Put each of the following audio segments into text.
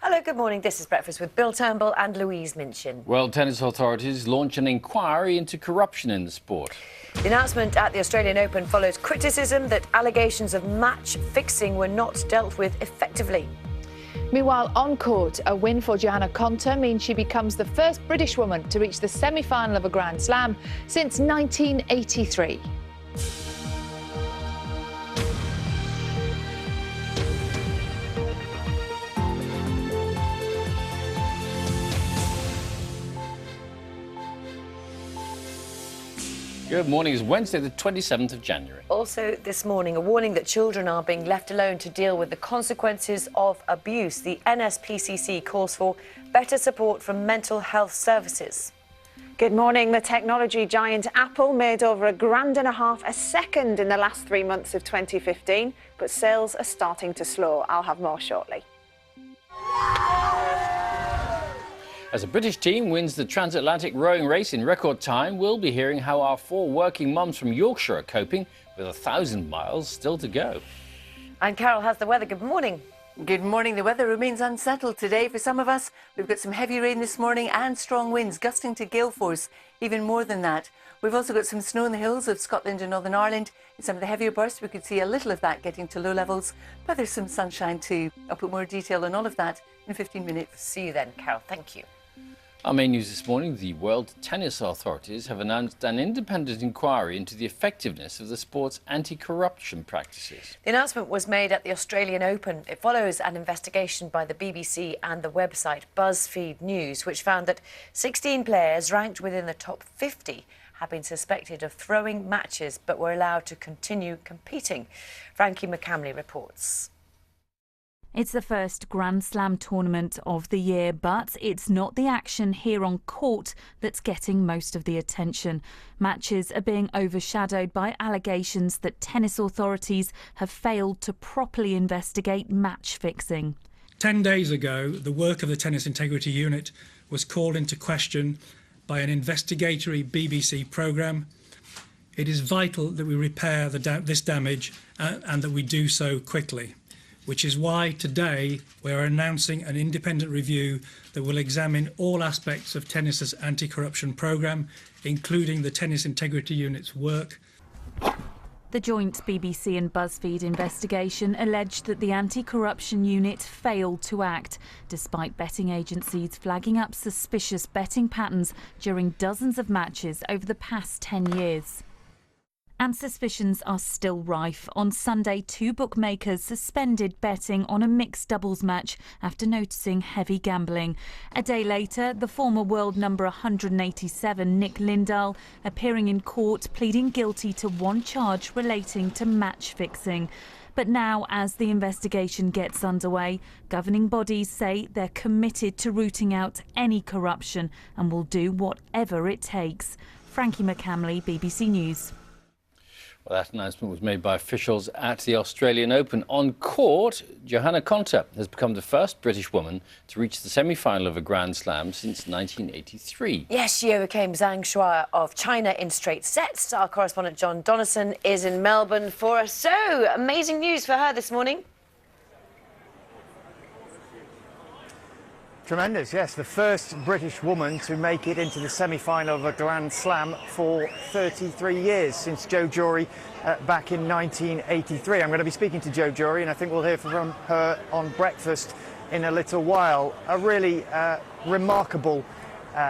Hello, good morning. This is Breakfast with Bill Turnbull and Louise Minchin. Well, tennis authorities launch an inquiry into corruption in the sport. The announcement at the Australian Open follows criticism that allegations of match fixing were not dealt with effectively. Meanwhile, on court, a win for Johanna Konta means she becomes the first British woman to reach the semi-final of a Grand Slam since 1983. Good morning. It's Wednesday, the 27th of January. Also this morning, a warning that children are being left alone to deal with the consequences of abuse. The NSPCC calls for better support from mental health services. Good morning. The technology giant Apple made over $1.5 grand a second in the last 3 months of 2015, but sales are starting to slow. I'll have more shortly. As a British team wins the transatlantic rowing race in record time, we'll be hearing how our 4 working mums from Yorkshire are coping with 1,000 miles still to go. And Carol has the weather. Good morning. Good morning. The weather remains unsettled today for some of us. We've got some heavy rain this morning and strong winds gusting to gale force, even more than that. We've also got some snow in the hills of Scotland and Northern Ireland. In some of the heavier bursts, we could see a little of that getting to low levels, but there's some sunshine too. I'll put more detail on all of that in 15 minutes. See you then, Carol. Thank you. Our main news this morning, the World Tennis Authorities have announced an independent inquiry into the effectiveness of the sport's anti-corruption practices. The announcement was made at the Australian Open. It follows an investigation by the BBC and the website BuzzFeed News, which found that 16 players ranked within the top 50 have been suspected of throwing matches but were allowed to continue competing. Frankie McCamley reports. It's the first Grand Slam tournament of the year, but it's not the action here on court that's getting most of the attention. Matches are being overshadowed by allegations that tennis authorities have failed to properly investigate match fixing. 10 days ago, the work of the Tennis Integrity Unit was called into question by an investigatory BBC programme. It is vital that we repair this damage and that we do so quickly, which is why today we're announcing an independent review that will examine all aspects of tennis's anti-corruption programme, including the Tennis Integrity Unit's work. The joint BBC and BuzzFeed investigation alleged that the anti-corruption unit failed to act, despite betting agencies flagging up suspicious betting patterns during dozens of matches over the past 10 years. And suspicions are still rife. On Sunday, 2 bookmakers suspended betting on a mixed doubles match after noticing heavy gambling. A day later, the former world number 187, Nick Lindahl, appearing in court, pleading guilty to 1 charge relating to match fixing. But now, as the investigation gets underway, governing bodies say they're committed to rooting out any corruption and will do whatever it takes. Frankie McCamley, BBC News. Well, that announcement was made by officials at the Australian Open. On court, Johanna Konta has become the first British woman to reach the semi-final of a Grand Slam since 1983. Yes, she overcame Zhang Shuai of China in straight sets. Our correspondent John Donaldson is in Melbourne for us. So, amazing news for her this morning. Tremendous, yes. The first British woman to make it into the semi-final of a Grand Slam for 33 years, since Jo Jory back in 1983. I'm going to be speaking to Jo Jory, and I think we'll hear from her on Breakfast in a little while. A really remarkable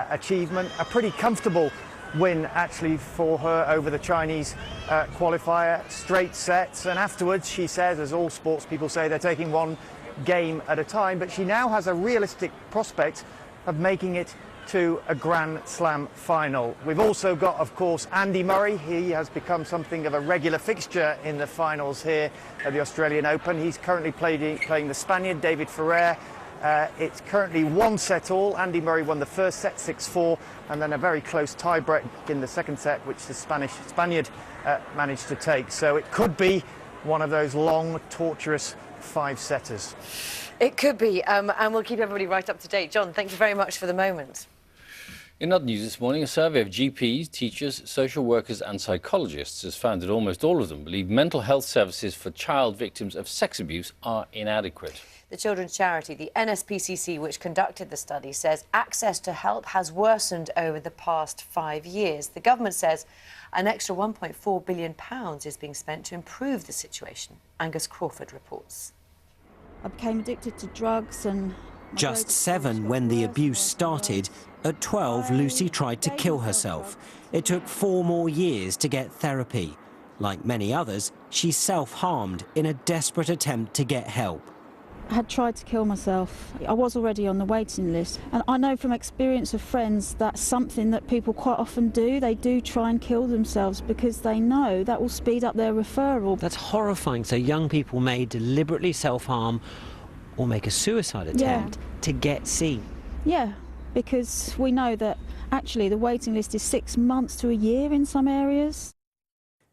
achievement, a pretty comfortable win actually for her over the Chinese qualifier, straight sets, and afterwards she says, as all sports people say, they're taking one game at a time, but she now has a realistic prospect of making it to a Grand Slam final. We've also got, of course, Andy Murray. He has become something of a regular fixture in the finals here at the Australian Open. He's currently playing the Spaniard, David Ferrer. It's currently 1-set all. Andy Murray won the first set, 6-4, and then a very close tie-break in the second set, which the Spaniard managed to take. So it could be one of those long, torturous 5-setters. It could be, and we'll keep everybody right up to date. John, thank you very much for the moment. In other news this morning, a survey of GPs, teachers, social workers and psychologists has found that almost all of them believe mental health services for child victims of sex abuse are inadequate. The children's charity, the NSPCC, which conducted the study, says access to help has worsened over the past 5 years. The government says an extra £1.4 billion is being spent to improve the situation. Angus Crawford reports. I became addicted to drugs and... Just 7 when the abuse started. At 12, Lucy tried to kill herself. It took 4 more years to get therapy. Like many others, she self-harmed in a desperate attempt to get help. I had tried to kill myself. I was already on the waiting list. And I know from experience of friends that's something that people quite often do. They do try and kill themselves because they know that will speed up their referral. That's horrifying. So young people may deliberately self-harm or make a suicide attempt to get seen. Yeah, because we know that actually the waiting list is 6 months to a year in some areas.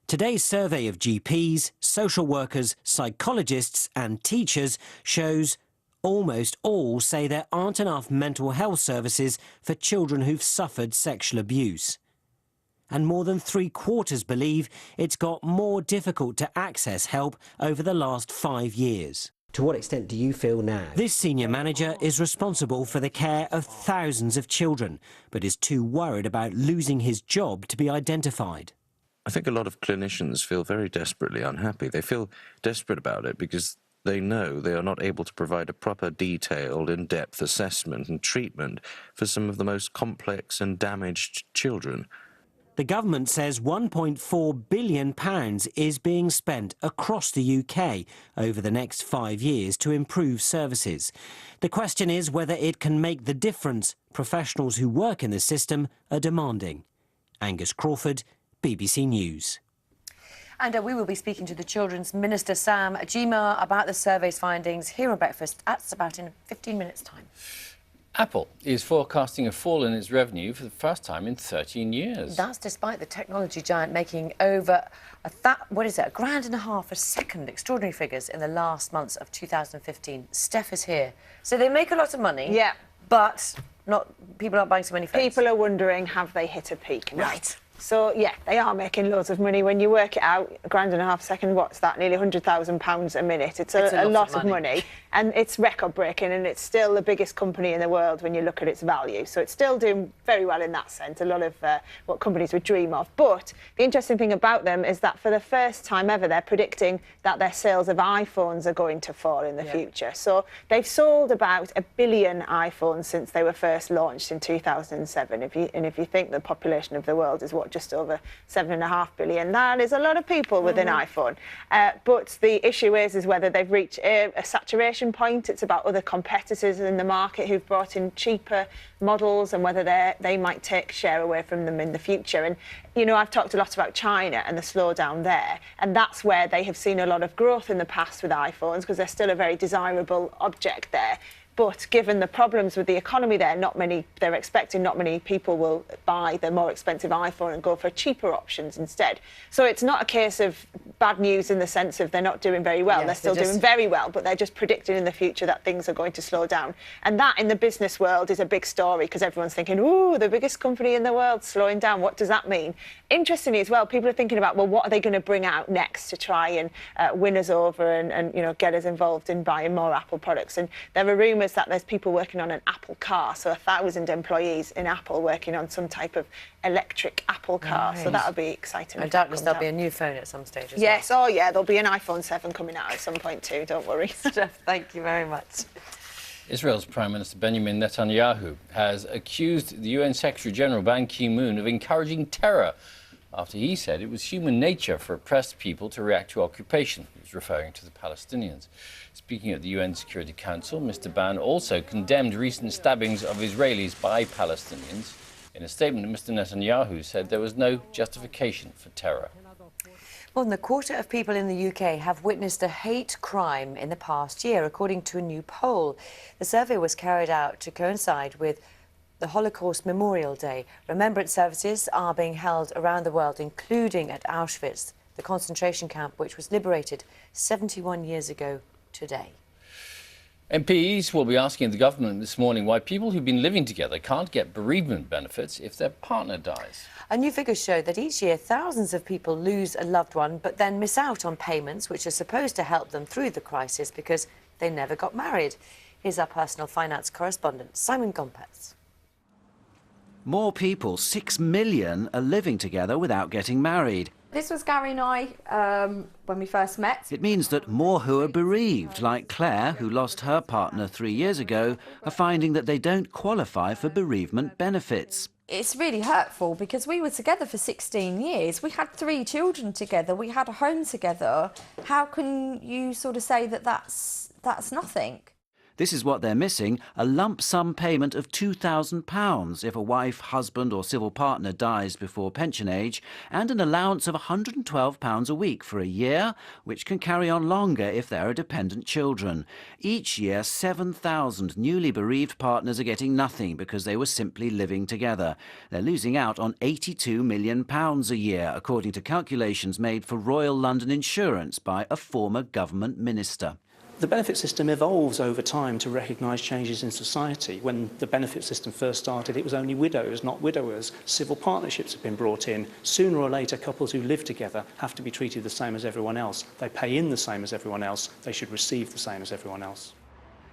Today's survey of GPs, social workers, psychologists and teachers shows almost all say there aren't enough mental health services for children who've suffered sexual abuse. And more than 3/4 believe it's got more difficult to access help over the last 5 years. To what extent do you feel now? This senior manager is responsible for the care of thousands of children, but is too worried about losing his job to be identified. I think a lot of clinicians feel very desperately unhappy. They feel desperate about it because they know they are not able to provide a proper, detailed, in-depth assessment and treatment for some of the most complex and damaged children. The government says £1.4 billion is being spent across the UK over the next 5 years to improve services. The question is whether it can make the difference professionals who work in the system are demanding. Angus Crawford, BBC News. And we will be speaking to the Children's Minister, Sam Gyimah, about the survey's findings here on Breakfast. That's about in 15 minutes' time. Apple is forecasting a fall in its revenue for the first time in 13 years. That's despite the technology giant making over £1.5 a second, extraordinary figures in the last months of 2015. Steph is here. So they make a lot of money. Yeah. But people aren't buying so many phones. People are wondering, have they hit a peak now? Right. So, yeah, they are making loads of money. When you work it out, £1.5 a second, what's that? Nearly £100,000 a minute. It's a lot of money. And it's record-breaking, and it's still the biggest company in the world when you look at its value. So it's still doing very well in that sense, a lot of what companies would dream of. But the interesting thing about them is that for the first time ever, they're predicting that their sales of iPhones are going to fall in the future. So they've sold about 1 billion iPhones since they were first launched in 2007. If you think the population of the world is, just over 7.5 billion, that is a lot of people with an iPhone. But the issue is whether they've reached a saturation point. It's about other competitors in the market who've brought in cheaper models and whether they might take share away from them in the future. And, you know, I've talked a lot about China and the slowdown there, and that's where they have seen a lot of growth in the past with iPhones because they're still a very desirable object there. But given the problems with the economy there, they're expecting not many people will buy the more expensive iPhone and go for cheaper options instead. So it's not a case of bad news in the sense of they're not doing very well. Yes, they're still doing very well, but they're just predicting in the future that things are going to slow down. And that in the business world is a big story because everyone's thinking, ooh, the biggest company in the world slowing down. What does that mean? Interestingly as well, people are thinking about, well, what are they going to bring out next to try and win us over and you know, get us involved in buying more Apple products. And there are rumours that there's people working on an Apple car, so 1,000 employees in Apple working on some type of electric Apple car. Right. So that'll be exciting. And doubtless there'll be a new phone at some stage as yes, well. Oh yeah, there'll be an iPhone 7 coming out at some point too, don't worry. Steph, thank you very much. Israel's Prime Minister Benjamin Netanyahu has accused the UN Secretary-General Ban Ki-moon of encouraging terror after he said it was human nature for oppressed people to react to occupation. He was referring to the Palestinians. Speaking at the UN Security Council, Mr. Ban also condemned recent stabbings of Israelis by Palestinians. In a statement, Mr. Netanyahu said there was no justification for terror. More than a quarter of people in the UK have witnessed a hate crime in the past year, according to a new poll. The survey was carried out to coincide with the Holocaust Memorial Day. Remembrance services are being held around the world, including at Auschwitz, the concentration camp which was liberated 71 years ago today. MPs will be asking the government this morning why people who've been living together can't get bereavement benefits if their partner dies. And new figures show that each year thousands of people lose a loved one but then miss out on payments which are supposed to help them through the crisis because they never got married. Here's our personal finance correspondent, Simon Gompetz. More people, 6 million, are living together without getting married. This was Gary and I when we first met. It means that more who are bereaved, like Claire, who lost her partner 3 years ago, are finding that they don't qualify for bereavement benefits. It's really hurtful because we were together for 16 years. We had 3 children together. We had a home together. How can you sort of say that that's nothing? This is what they're missing, a lump sum payment of £2,000 if a wife, husband or civil partner dies before pension age, and an allowance of £112 a week for a year, which can carry on longer if there are dependent children. Each year, 7,000 newly bereaved partners are getting nothing because they were simply living together. They're losing out on £82 million a year, according to calculations made for Royal London Insurance by a former government minister. The benefit system evolves over time to recognise changes in society. When the benefit system first started, it was only widows, not widowers. Civil partnerships have been brought in. Sooner or later, couples who live together have to be treated the same as everyone else. They pay in the same as everyone else. They should receive the same as everyone else.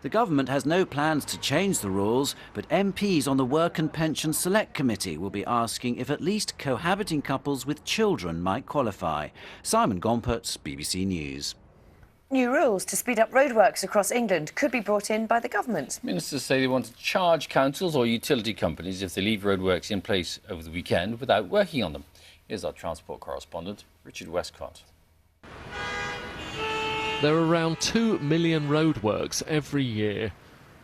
The government has no plans to change the rules, but MPs on the Work and Pension Select Committee will be asking if at least cohabiting couples with children might qualify. Simon Gompetz, BBC News. New rules to speed up roadworks across England could be brought in by the government. Ministers say they want to charge councils or utility companies if they leave roadworks in place over the weekend without working on them. Here's our transport correspondent, Richard Westcott. There are around 2 million roadworks every year,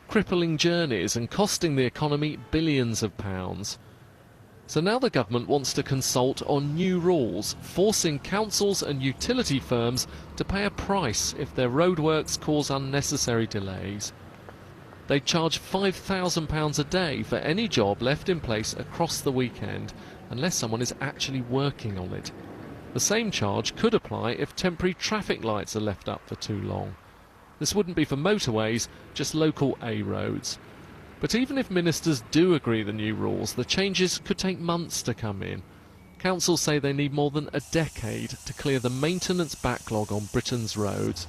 crippling journeys and costing the economy billions of pounds. So now the government wants to consult on new rules, forcing councils and utility firms to pay a price if their roadworks cause unnecessary delays. They charge £5,000 a day for any job left in place across the weekend, unless someone is actually working on it. The same charge could apply if temporary traffic lights are left up for too long. This wouldn't be for motorways, just local A roads. But even if ministers do agree the new rules, the changes could take months to come in. Councils say they need more than a decade to clear the maintenance backlog on Britain's roads.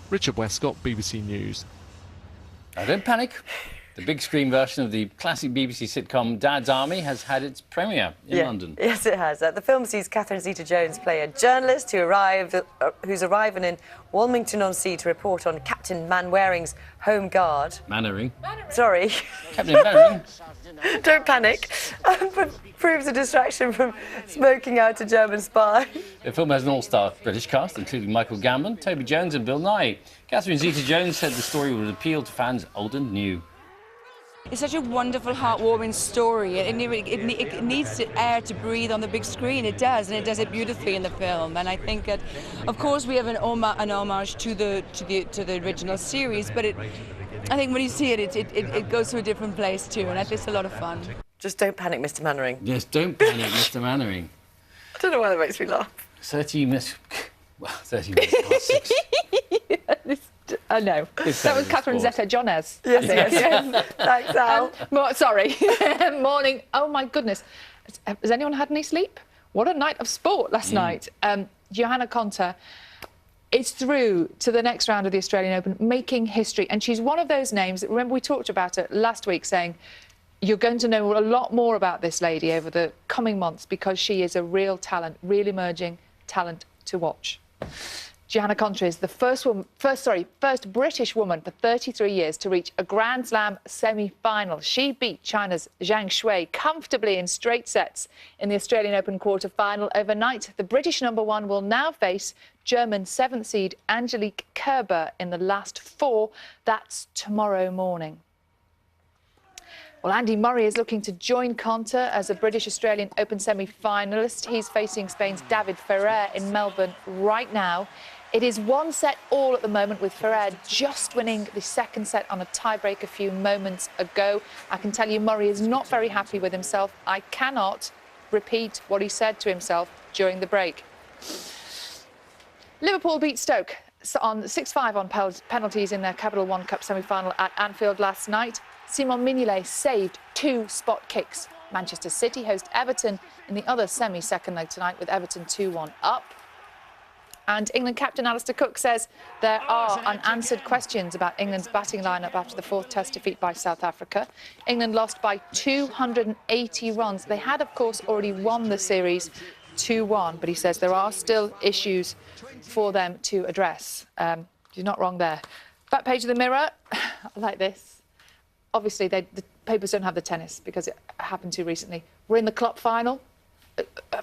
Richard Westcott, BBC News. Now don't panic. The big screen version of the classic BBC sitcom Dad's Army has had its premiere in London. Yes, it has. The film sees Catherine Zeta-Jones play a journalist who's arriving in Walmington-on-Sea to report on Captain Mainwaring's home guard. Mannering. Sorry. Captain Mannering. Don't panic. But proves a distraction from smoking out a German spy. The film has an all-star British cast, including Michael Gambon, Toby Jones and Bill Nighy. Catherine Zeta-Jones said the story would appeal to fans old and new. It's such a wonderful, heartwarming story, and it needs to air to breathe on the big screen. It does, and it does it beautifully in the film. And I think that, of course, we have an homage to the original series, but I think when you see it goes to a different place too, and it's a lot of fun. Just don't panic, Mr. Mannering. Yes, don't panic, Mr. Mannering. I don't know why that makes me laugh. 30 minutes past 6. I know. That was Catherine Zeta-Jones. Yes. Thanks, Al. Sorry. Morning. Oh, my goodness. Has anyone had any sleep? What a night of sport last night. Johanna Konta is through to the next round of the Australian Open, making history. And she's one of those names that, remember, we talked about it last week, saying you're going to know a lot more about this lady over the coming months because she is a real talent, real emerging talent to watch. Johanna Konta is the first British woman for 33 years to reach a Grand Slam semi-final. She beat China's Zhang Shui comfortably in straight sets in the Australian Open quarter-final overnight. The British #1 will now face German 7th seed Angelique Kerber in the last 4. That's tomorrow morning. Well, Andy Murray is looking to join Konta as a British-Australian Open semi-finalist. He's facing Spain's David Ferrer in Melbourne right now. It is 1-all at the moment, with Ferrer just winning the second set on a tiebreak a few moments ago. I can tell you Murray is not very happy with himself. I cannot repeat what he said to himself during the break. Liverpool beat Stoke on 6-5 on penalties in their Capital One Cup semi-final at Anfield last night. Simon Mignolet saved 2 spot kicks. Manchester City host Everton in the other semi-second leg tonight, with Everton 2-1 up. And England captain Alistair Cook says there are unanswered questions about England's batting lineup after the 4th Test defeat by South Africa. England lost by 280 runs. They had, of course, already won the series 2-1, but he says there are still issues for them to address. You're not wrong there. Back page of the Mirror, I like this. Obviously, the papers don't have the tennis because it happened too recently. We're in the Klopp final.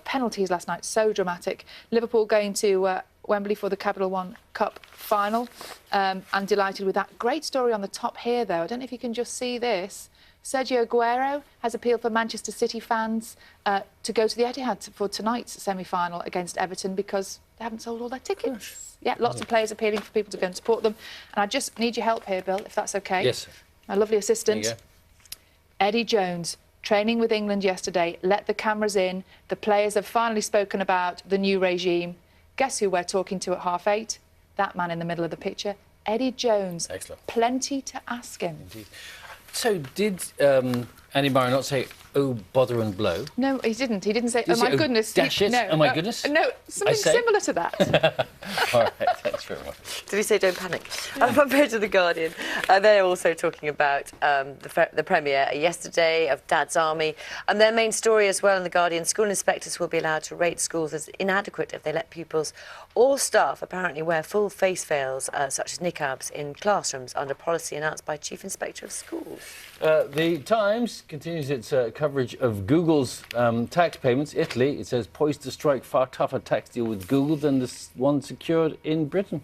Penalties last night, so dramatic. Liverpool going to Wembley for the Capital One Cup final. And delighted with that. Great story on the top here, though. I don't know if you can just see this. Sergio Aguero has appealed for Manchester City fans to go to the Etihad for tonight's semi-final against Everton because they haven't sold all their tickets. Yeah, lots of players appealing for people to go and support them. And I just need your help here, Bill, if that's OK. Yes. My lovely assistant. Eddie Jones, training with England yesterday, let the cameras in. The players have finally spoken about the new regime. Guess who we're talking to at 8:30? That man in the middle of the picture, Eddie Jones. Excellent. Plenty to ask him. Indeed. So did Andy Murray not say, oh, bother and blow? No, he didn't. He didn't say, Did oh, my he say, goodness. dash it? No, Oh, my goodness? No, something similar to that. All right, thanks very much. Did he say don't panic? On the front page of The Guardian, they're also talking about the premiere yesterday of Dad's Army. And their main story as well in The Guardian, school inspectors will be allowed to rate schools as inadequate if they let pupils or staff apparently wear full face veils, such as niqabs, in classrooms under policy announced by Chief Inspector of Schools. The Times continues its coverage of Google's tax payments. Italy, it says, poised to strike far tougher tax deal with Google than the one secured in Britain.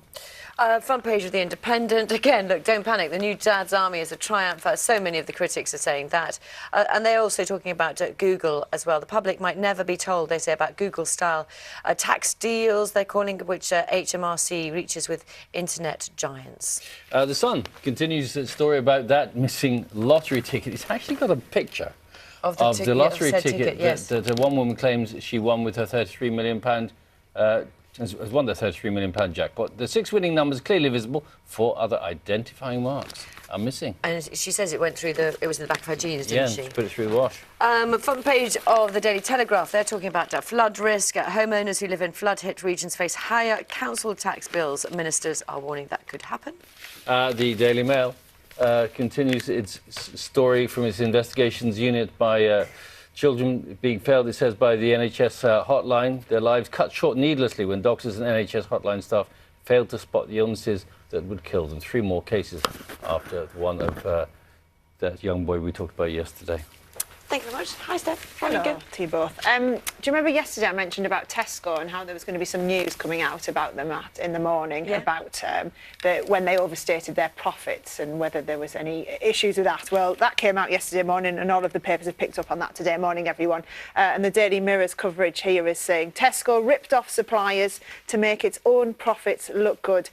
Front page of The Independent. Again, look, don't panic. The new Dad's Army is a triumph. So many of the critics are saying that. And they're also talking about Google as well. The public might never be told, they say, about Google-style tax deals, they're calling, which HMRC reaches with internet giants. The Sun continues its story about that missing lottery ticket. It's actually got a picture of the lottery ticket yes. that one woman claims she won with her £33 million has won the £33 million jackpot. The 6 winning numbers clearly visible. 4 other identifying marks are missing. And she says it went through it was in the back of her jeans, didn't she? Yeah, she put it through the wash. Front page of the Daily Telegraph, they're talking about flood risk. Homeowners who live in flood-hit regions face higher council tax bills. Ministers are warning that could happen. The Daily Mail continues its story from its investigations unit by children being failed, it says, by the NHS hotline. Their lives cut short needlessly when doctors and NHS hotline staff failed to spot the illnesses that would kill them. 3 more cases after one of that young boy we talked about yesterday. Thank you very much. Hi, Steph. Hello to you both. Do you remember yesterday I mentioned about Tesco and how there was going to be some news coming out about them in the morning about when they overstated their profits and whether there was any issues with that? Well, that came out yesterday morning and all of the papers have picked up on that today morning, everyone. And the Daily Mirror's coverage here is saying Tesco ripped off suppliers to make its own profits look good.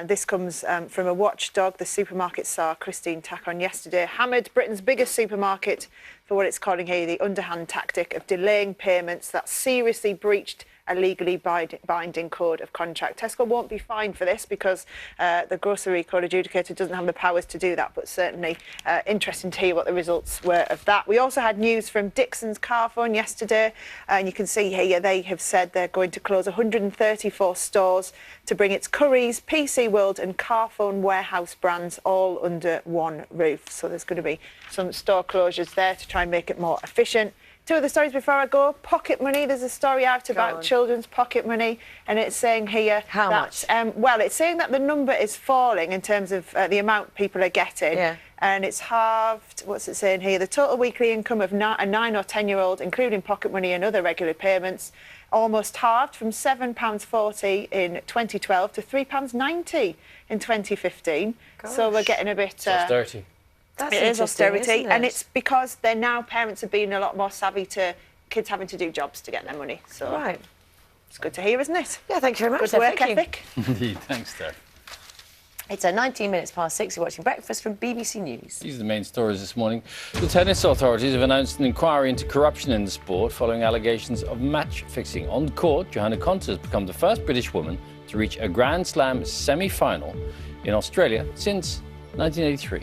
This comes from a watchdog. The supermarket czar, Christine Tackon, yesterday hammered Britain's biggest supermarket for what it's calling here the underhand tactic of delaying payments that seriously breached a legally binding code of conduct. Tesco won't be fined for this because the grocery code adjudicator doesn't have the powers to do that, but certainly interesting to hear what the results were of that. We also had news from Dixon's Carphone yesterday, and you can see here they have said they're going to close 134 stores to bring its Currys, PC World and Carphone warehouse brands all under one roof. So there's going to be some store closures there to try and make it more efficient. 2 other stories before I go. Pocket money. There's a story out about children's pocket money, and it's saying here how much? Well, it's saying that the number is falling in terms of the amount people are getting, and it's halved. What's it saying here? The total weekly income of a 9 or 10-year-old, including pocket money and other regular payments, almost halved from £7.40 in 2012 to £3.90 in 2015. Gosh. So we're getting a bit austerity. That's it is austerity, isn't it? and it's because they're now parents are being a lot more savvy to kids having to do jobs to get their money. So right, it's good to hear, isn't it? Yeah, thank you very much. Good work ethic. Indeed, thanks, Steph. It's 19 minutes past 6. You're watching Breakfast from BBC News. These are the main stories this morning. The tennis authorities have announced an inquiry into corruption in the sport following allegations of match fixing. On court, Johanna Konta has become the first British woman to to reach a Grand Slam semi-final in Australia since 1983.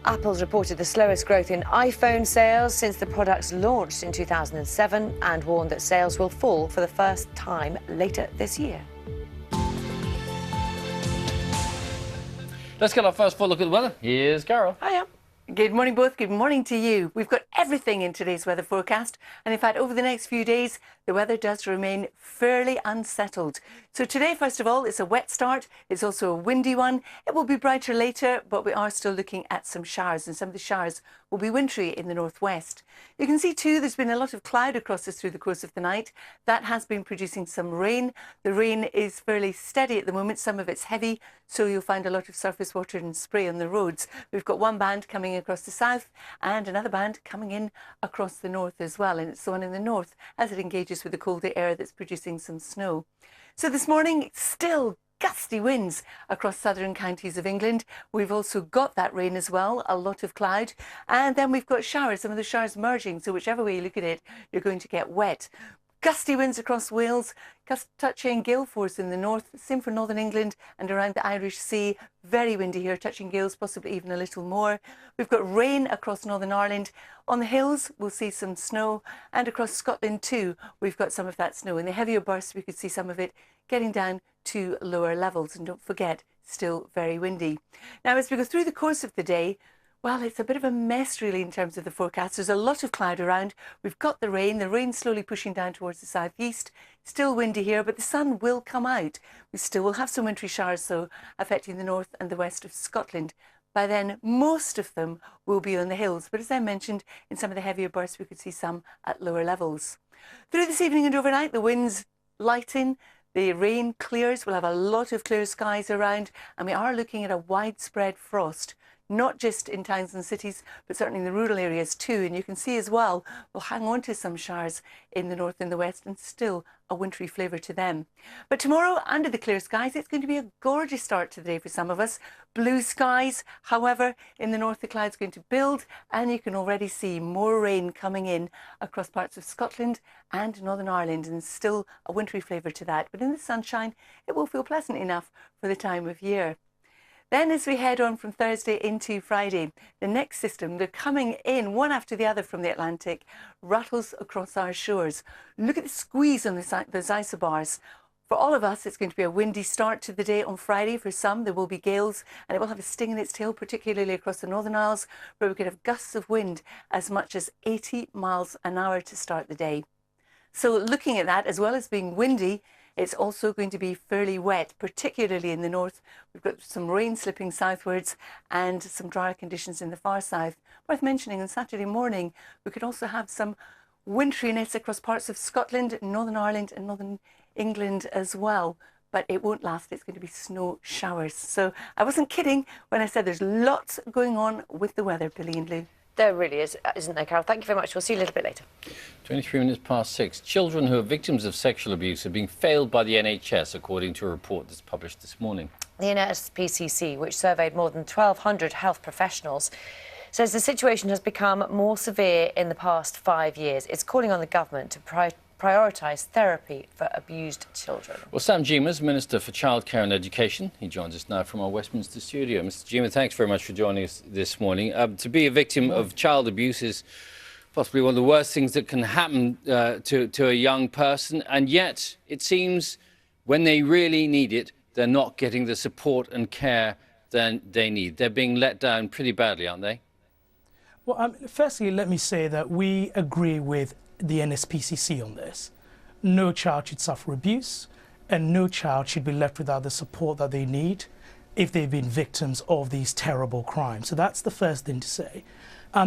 Apple's reported the slowest growth in iPhone sales since the products launched in 2007 and warned that sales will fall for the first time later this year. Let's get our first full look at the weather. Here's Carol. Hiya. Good morning, both. Good morning to you. We've got everything in today's weather forecast. And in fact, over the next few days, the weather does remain fairly unsettled. So today, first of all, it's a wet start. It's also a windy one. It will be brighter later, but we are still looking at some showers, and some of the showers will be wintry in the northwest. You can see too, there's been a lot of cloud across us through the course of the night. That has been producing some rain. The rain is fairly steady at the moment. Some of it's heavy, so you'll find a lot of surface water and spray on the roads. We've got one band coming across the south and another band coming in across the north as well. And it's the one in the north as it engages with the colder air that's producing some snow. So this morning, still gusty winds across southern counties of England. We've also got that rain as well, a lot of cloud. And then we've got showers, some of the showers merging. So whichever way you look at it, you're going to get wet. Gusty winds across Wales, touching gale force in the north, same for northern England and around the Irish Sea. Very windy here, touching gales, possibly even a little more. We've got rain across Northern Ireland. On the hills, we'll see some snow, and across Scotland too, we've got some of that snow. In the heavier bursts, we could see some of it getting down to lower levels. And don't forget, still very windy. Now, as we go through the course of the day, well, it's a bit of a mess really in terms of the forecast. There's a lot of cloud around. We've got the rain slowly pushing down towards the southeast. Still windy here, but the sun will come out. We still will have some wintry showers, though, affecting the north and the west of Scotland. By then, most of them will be on the hills. But as I mentioned, in some of the heavier bursts, we could see some at lower levels. Through this evening and overnight, the winds lighten. The rain clears. We'll have a lot of clear skies around, and we are looking at a widespread frost. Not just in towns and cities, but certainly in the rural areas too. And you can see as well, we'll hang on to some showers in the north and the west, and still a wintry flavour to them. But tomorrow, under the clear skies, it's going to be a gorgeous start to the day for some of us. Blue skies, however, in the north the clouds are going to build, and you can already see more rain coming in across parts of Scotland and Northern Ireland, and still a wintry flavour to that. But in the sunshine, it will feel pleasant enough for the time of year. Then as we head on from Thursday into Friday, the next system, they're coming in one after the other from the Atlantic, rattles across our shores. Look at the squeeze on those isobars. For all of us, it's going to be a windy start to the day on Friday. For some, there will be gales, and it will have a sting in its tail, particularly across the Northern Isles, where we could have gusts of wind as much as 80 miles an hour to start the day. So looking at that, as well as being windy, it's also going to be fairly wet, particularly in the north. We've got some rain slipping southwards and some drier conditions in the far south. Worth mentioning, on Saturday morning, we could also have some winteriness across parts of Scotland, Northern Ireland and Northern England as well. But it won't last. It's going to be snow showers. So I wasn't kidding when I said there's lots going on with the weather, Billy and Lou. There really is, isn't there, Carol? Thank you very much. We'll see you a little bit later. 23 minutes past 6. Children who are victims of sexual abuse are being failed by the NHS, according to a report that's published this morning. The NSPCC, which surveyed more than 1,200 health professionals, says the situation has become more severe in the past 5 years. It's calling on the government to prioritise therapy for abused children. Well, Sam Gyimah, Minister for Childcare and Education. He joins us now from our Westminster studio. Mr. Gyimah, thanks very much for joining us this morning. To be a victim of child abuse is possibly one of the worst things that can happen to a young person, and yet it seems when they really need it, they're not getting the support and care that they need. They're being let down pretty badly, aren't they? Well, firstly, let me say that we agree with the NSPCC on this. No child should suffer abuse, and no child should be left without the support that they need if they've been victims of these terrible crimes. So that's the first thing to say.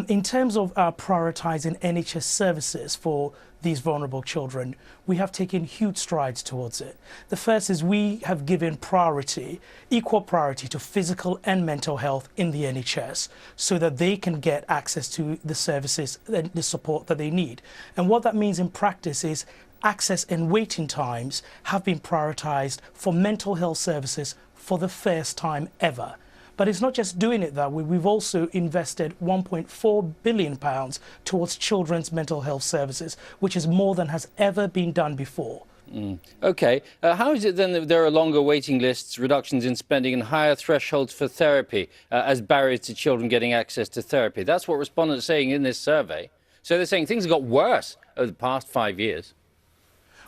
In terms of prioritising NHS services for these vulnerable children, we have taken huge strides towards it. The first is we have given priority, equal priority to physical and mental health in the NHS so that they can get access to the services and the support that they need. And what that means in practice is access and waiting times have been prioritised for mental health services for the first time ever. But it's not just doing it that way. We've also invested £1.4 billion towards children's mental health services, which is more than has ever been done before. OK. How is it then that there are longer waiting lists, reductions in spending and higher thresholds for therapy as barriers to children getting access to therapy? That's what respondents are saying in this survey. So they're saying things have got worse over the past 5 years.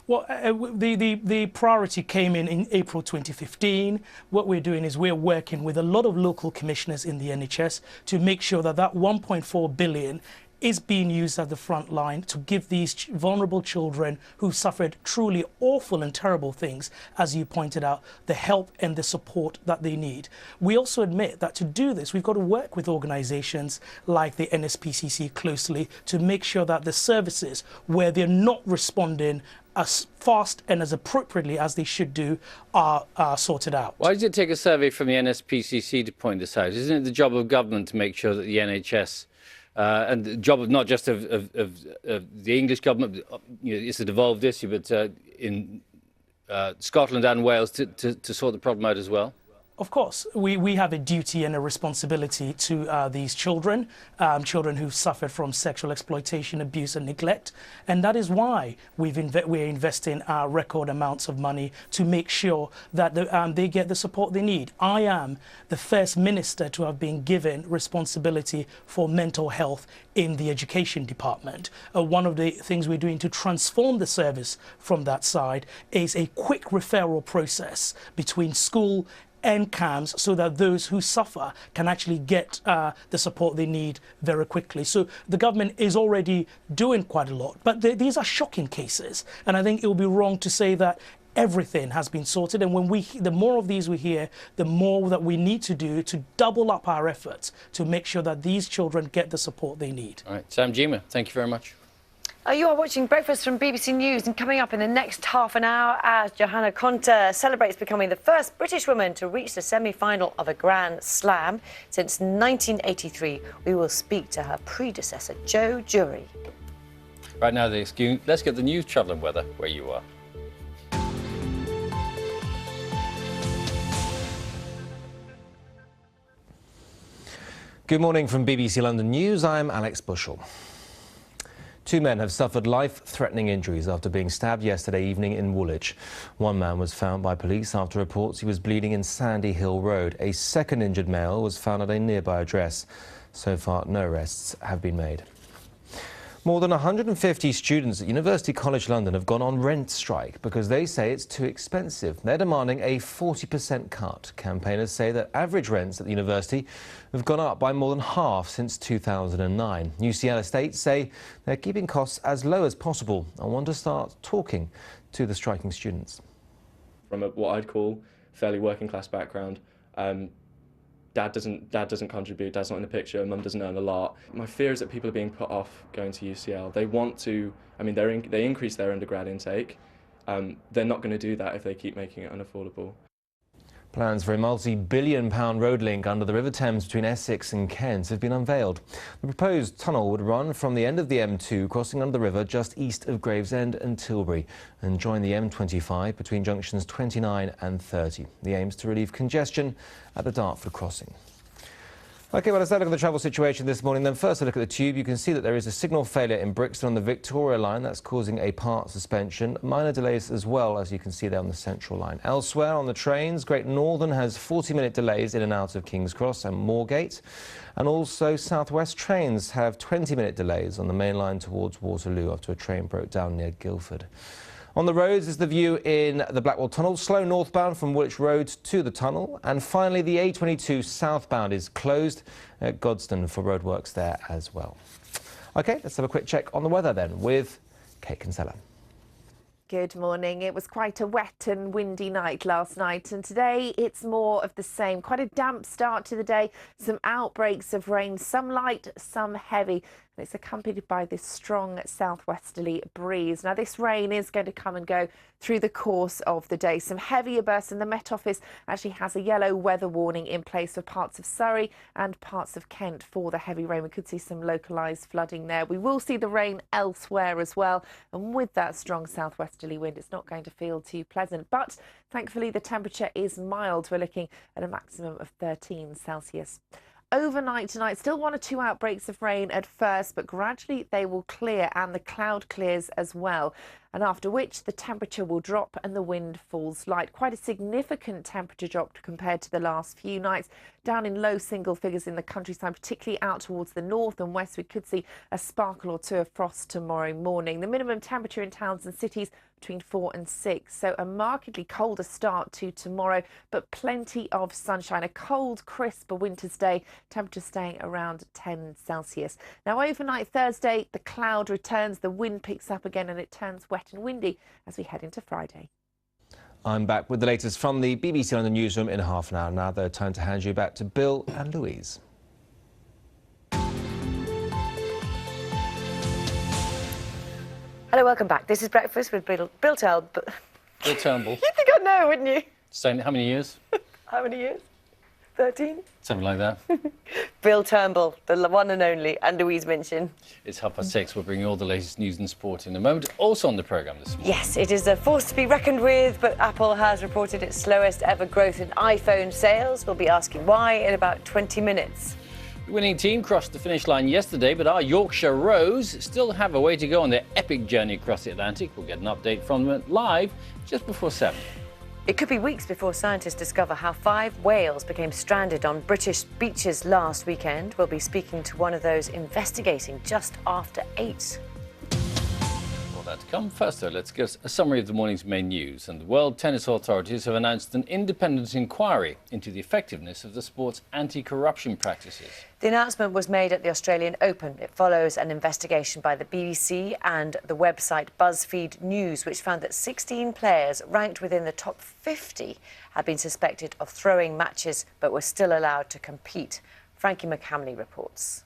Well, the priority came in April 2015. What we're doing is we're working with a lot of local commissioners in the NHS to make sure that that 1.4 billion is being used at the front line to give these vulnerable children who suffered truly awful and terrible things, as you pointed out, the help and the support that they need. We also admit that to do this, we've got to work with organisations like the NSPCC closely to make sure that the services where they're not responding as fast and as appropriately as they should do are sorted out. Why does it take a survey from the NSPCC to point this out? Isn't it the job of government to make sure that the NHS and the job of not just of the English government, you know, it's a devolved issue, but in Scotland and Wales to sort the problem out as well? Of course, we have a duty and a responsibility to these children, children who've suffered from sexual exploitation, abuse and neglect. And that is why we're investing record amounts of money to make sure that they get the support they need. I am the first minister to have been given responsibility for mental health in the education department. One of the things we're doing to transform the service from that side is a quick referral process between school and CAMS so that those who suffer can actually get the support they need very quickly. So the government is already doing quite a lot, but these are shocking cases. And I think it would be wrong to say that everything has been sorted. And when the more of these we hear, the more that we need to do to double up our efforts to make sure that these children get the support they need. All right, Sam Jima, thank you very much. You are watching Breakfast from BBC News, and coming up in the next half an hour, as Johanna Konta celebrates becoming the first British woman to reach the semi-final of a Grand Slam since 1983, we will speak to her predecessor, Joe Jury. Right now, let's get the news, travel and weather where you are. Good morning from BBC London News. I'm Alex Bushell. 2 men have suffered life-threatening injuries after being stabbed yesterday evening in Woolwich. One man was found by police after reports he was bleeding in Sandy Hill Road. A second injured male was found at a nearby address. So far, no arrests have been made. More than 150 students at University College London have gone on rent strike because they say it's too expensive. They're demanding a 40% cut. Campaigners say that average rents at the university have gone up by more than half since 2009. UCL estates say they're keeping costs as low as possible and want to start talking to the striking students. From what I'd call fairly working class background, Dad doesn't contribute, Dad's not in the picture, Mum doesn't earn a lot. My fear is that people are being put off going to UCL. They want to, I mean, they increase their undergrad intake. They're not going to do that if they keep making it unaffordable. Plans for a multi-billion-pound road link under the River Thames between Essex and Kent have been unveiled. The proposed tunnel would run from the end of the M2, crossing under the river just east of Gravesend and Tilbury, and join the M25 between junctions 29 and 30. The aim is to relieve congestion at the Dartford crossing. OK, well, let's have a look at the travel situation this morning. Then first, a look at the tube. You can see that there is a signal failure in Brixton on the Victoria line. That's causing a part suspension. Minor delays as well, as you can see there on the Central line. Elsewhere on the trains, Great Northern has 40-minute delays in and out of King's Cross and Moorgate. And also South West trains have 20-minute delays on the main line towards Waterloo after a train broke down near Guildford. On the roads is the view in the Blackwall Tunnel, slow northbound from Woolwich Road to the tunnel. And finally, the A22 southbound is closed at Godstone for roadworks there as well. OK, let's have a quick check on the weather then with Kate Kinsella. Good morning. It was quite a wet and windy night last night, and today it's more of the same. Quite a damp start to the day, some outbreaks of rain, some light, some heavy. And it's accompanied by this strong southwesterly breeze. Now, this rain is going to come and go through the course of the day. Some heavier bursts, and the Met Office actually has a yellow weather warning in place for parts of Surrey and parts of Kent for the heavy rain. We could see some localised flooding there. We will see the rain elsewhere as well. And with that strong southwesterly wind, it's not going to feel too pleasant. But thankfully, the temperature is mild. We're looking at a maximum of 13 Celsius. Overnight tonight, still 1 or 2 outbreaks of rain at first, but gradually they will clear and the cloud clears as well. and after which the temperature will drop and the wind falls light. Quite a significant temperature drop compared to the last few nights, down in low single figures in the countryside, particularly out towards the north and west. We could see a sparkle or two of frost tomorrow morning. The minimum temperature in towns and cities between 4 and 6. So a markedly colder start to tomorrow, but plenty of sunshine. A cold, crisp winter's day, temperature staying around 10 Celsius. Now overnight Thursday, the cloud returns, the wind picks up again and it turns wet and windy as we head into Friday. I'm back with the latest from the BBC London newsroom in half an hour. Now, though, time to hand you back to Bill and Louise. Hello, welcome back. This is Breakfast with Bill Turnbull. Bill Turnbull. You'd think I'd know, wouldn't you? Saying how many years? How many years? 13? Something like that. Bill Turnbull, the one and only, and Louise Minchin. It's 6:30. We'll bring you all the latest news and sport in a moment. Also on the programme this morning. Yes, it is a force to be reckoned with, but Apple has reported its slowest ever growth in iPhone sales. We'll be asking why in about 20 minutes. The winning team crossed the finish line yesterday, but our Yorkshire Rose still have a way to go on their epic journey across the Atlantic. We'll get an update from them live just before 7. It could be weeks before scientists discover how 5 whales became stranded on British beaches last weekend. We'll be speaking to one of those investigating just after 8. All that to come. First, though, let's get a summary of the morning's main news. And the World Tennis Authorities have announced an independent inquiry into the effectiveness of the sport's anti-corruption practices. The announcement was made at the Australian Open. It follows an investigation by the BBC and the website BuzzFeed News, which found that 16 players ranked within the top 50 had been suspected of throwing matches but were still allowed to compete. Frankie McCamley reports.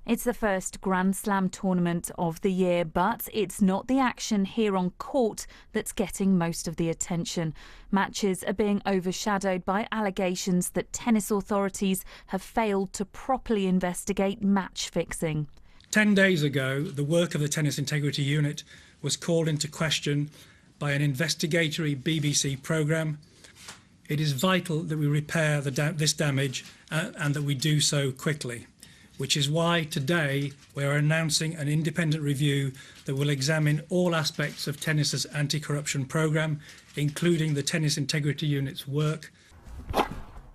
It's the first Grand Slam tournament of the year, but it's not the action here on court that's getting most of the attention. Matches are being overshadowed by allegations that tennis authorities have failed to properly investigate match fixing. 10 days ago, the work of the Tennis Integrity Unit was called into question by an investigatory BBC programme. It is vital that we repair this damage and that we do so quickly, which is why today we are announcing an independent review that will examine all aspects of tennis's anti-corruption programme, including the Tennis Integrity Unit's work.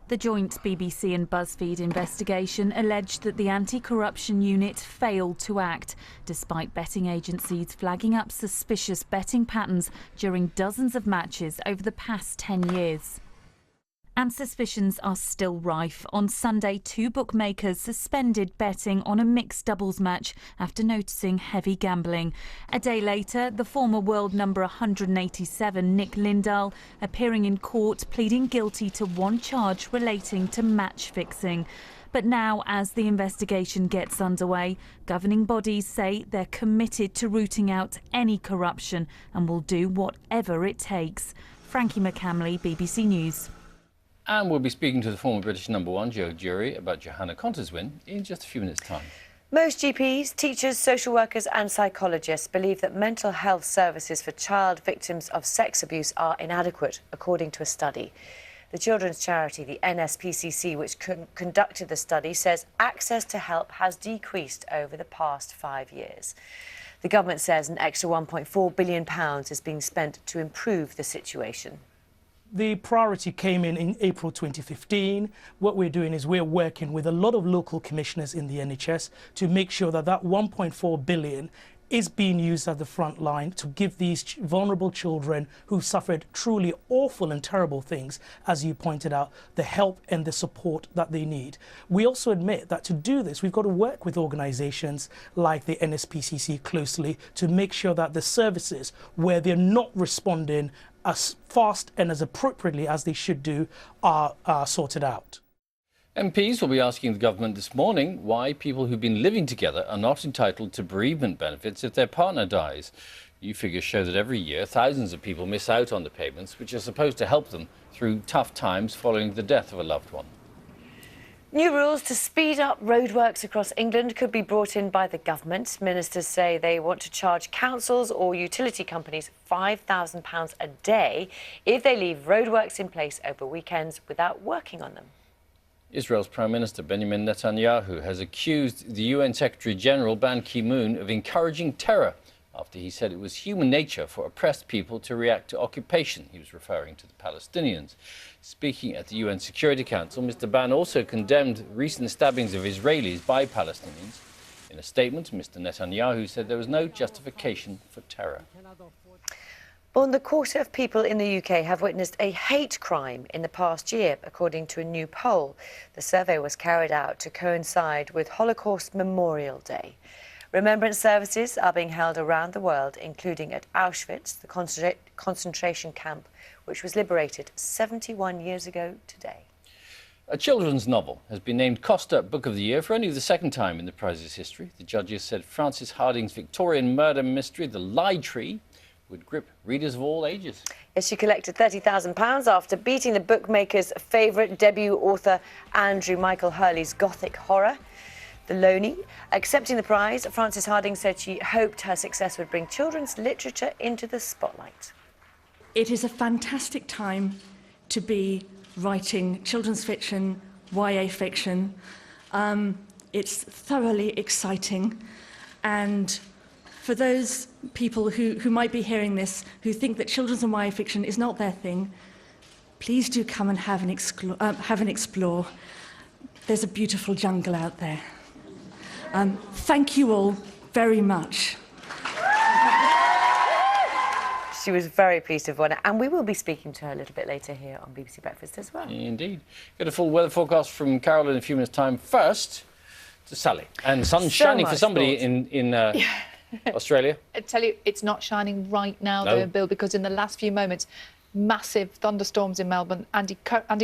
The joint BBC and BuzzFeed investigation alleged that the anti-corruption unit failed to act, despite betting agencies flagging up suspicious betting patterns during dozens of matches over the past 10 years. And suspicions are still rife. On Sunday, 2 bookmakers suspended betting on a mixed doubles match after noticing heavy gambling. A day later, the former world number 187, Nick Lindahl, appearing in court, pleading guilty to 1 charge relating to match fixing. But now, as the investigation gets underway, governing bodies say they're committed to rooting out any corruption and will do whatever it takes. Frankie McCamley, BBC News. And we'll be speaking to the former British number 1, Joe Jury, about Johanna Konta's win in just a few minutes' time. Most GPs, teachers, social workers and psychologists believe that mental health services for child victims of sex abuse are inadequate, according to a study. The children's charity, the NSPCC, which conducted the study, says access to help has decreased over the past 5 years. The government says an extra £1.4 billion is being spent to improve the situation. The priority came in April 2015. What we're doing is we're working with a lot of local commissioners in the NHS to make sure that that 1.4 billion is being used at the front line to give these vulnerable children who suffered truly awful and terrible things, as you pointed out, the help and the support that they need. We also admit that to do this, we've got to work with organisations like the NSPCC closely to make sure that the services where they're not responding as fast and as appropriately as they should do are sorted out. MPs will be asking the government this morning why people who've been living together are not entitled to bereavement benefits if their partner dies. New figures show that every year thousands of people miss out on the payments, which are supposed to help them through tough times following the death of a loved one. New rules to speed up roadworks across England could be brought in by the government. Ministers say they want to charge councils or utility companies £5,000 a day if they leave roadworks in place over weekends without working on them. Israel's Prime Minister Benjamin Netanyahu has accused the UN Secretary-General Ban Ki-moon of encouraging terror after he said it was human nature for oppressed people to react to occupation. He was referring to the Palestinians. Speaking at the UN Security Council, Mr. Ban also condemned recent stabbings of Israelis by Palestinians. In a statement, Mr. Netanyahu said there was no justification for terror. More than a quarter of people in the UK have witnessed a hate crime in the past year, according to a new poll. The survey was carried out to coincide with Holocaust Memorial Day. Remembrance services are being held around the world, including at Auschwitz, the concentration camp, which was liberated 71 years ago today. A children's novel has been named Costa Book of the Year for only the second time in the prize's history. The judges said Frances Harding's Victorian murder mystery, The Lie Tree, would grip readers of all ages. Yes, she collected £30,000 after beating the bookmaker's favourite debut author Andrew Michael Hurley's gothic horror, The Loney. Accepting the prize, Frances Harding said she hoped her success would bring children's literature into the spotlight. It is a fantastic time to be writing children's fiction, YA fiction. It's thoroughly exciting, and for those people who might be hearing this, who think that children's and YA fiction is not their thing, please do come and have an explore. There's a beautiful jungle out there. Thank you all very much. She was very pleased to have won it, and we will be speaking to her a little bit later here on BBC Breakfast as well. Indeed. Get a full weather forecast from Carol in a few minutes' time. First, to Sally. And sun's shining for somebody in Australia. I tell you, it's not shining right now, though, Bill, because in the last few moments, massive thunderstorms in Melbourne. Andy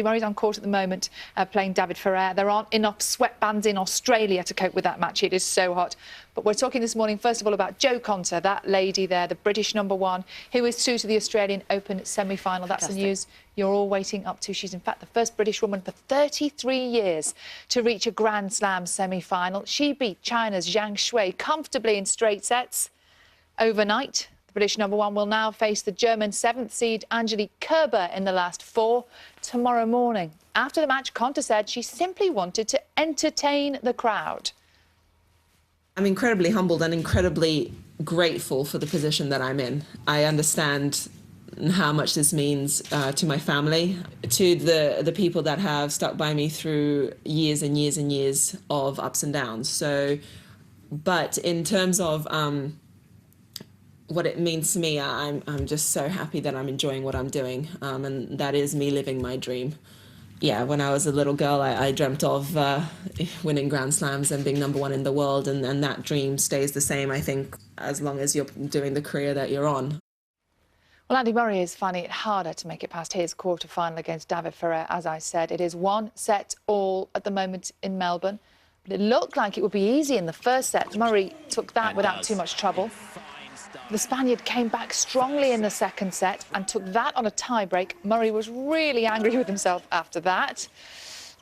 Murray's on court at the moment playing David Ferrer. There aren't enough sweatbands in Australia to cope with that match. It is so hot. But we're talking this morning, first of all, about Jo Konta, that lady there, the British #1, who is through to the Australian Open semi-final. That's the news you're all waiting up to. She's, in fact, the first British woman for 33 years to reach a Grand Slam semi-final. She beat China's Zhang Shui comfortably in straight sets overnight. British #1 will now face the German 7th seed Angelique Kerber in the last 4 tomorrow morning. After the match, Konta said she simply wanted to entertain the crowd. I'm incredibly humbled and incredibly grateful for the position that I'm in. I understand how much this means to my family, to the people that have stuck by me through years and years and years of ups and downs. So, but in terms of what it means to me, I'm just so happy that I'm enjoying what I'm doing, and that is me living my dream. Yeah, when I was a little girl, I dreamt of winning Grand Slams and being #1 in the world, and that dream stays the same, I think, as long as you're doing the career that you're on. Well, Andy Murray is finding it harder to make it past his quarter-final against David Ferrer, as I said. It is 1-all at the moment in Melbourne, but it looked like it would be easy in the first set. Murray took that without too much trouble. The Spaniard came back strongly in the second set and took that on a tie-break. Murray was really angry with himself after that.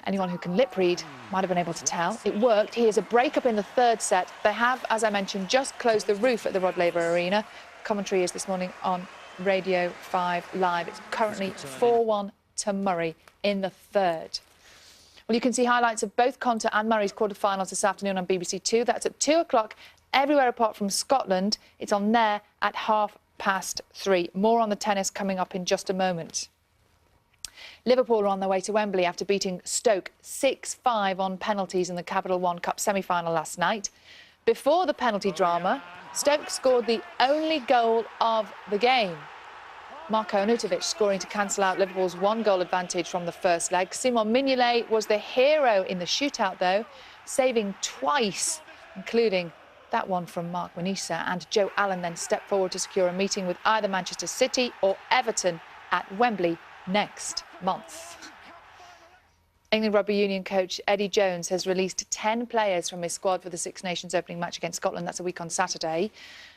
Anyone who can lip-read might have been able to tell. It worked. Here's a break-up in the third set. They have, as I mentioned, just closed the roof at the Rod Laver Arena. Commentary is this morning on Radio 5 Live. It's currently 4-1 to Murray in the third. Well, you can see highlights of both Konta and Murray's quarterfinals this afternoon on BBC 2. That's at 2 o'clock. Everywhere apart from Scotland. It's on there at 3:30. More on the tennis coming up in just a moment. Liverpool are on their way to Wembley after beating Stoke 6-5 on penalties in the Capital One Cup semi-final last night. Before the penalty drama, Stoke scored the only goal of the game. Marko Arnautovic scoring to cancel out Liverpool's 1-goal advantage from the first leg. Simon Mignolet was the hero in the shootout, though, saving twice, including that one from Mark Manisa, and Joe Allen then stepped forward to secure a meeting with either Manchester City or Everton at Wembley next month. England Rugby Union coach Eddie Jones has released 10 players from his squad for the Six Nations opening match against Scotland. That's a week on Saturday.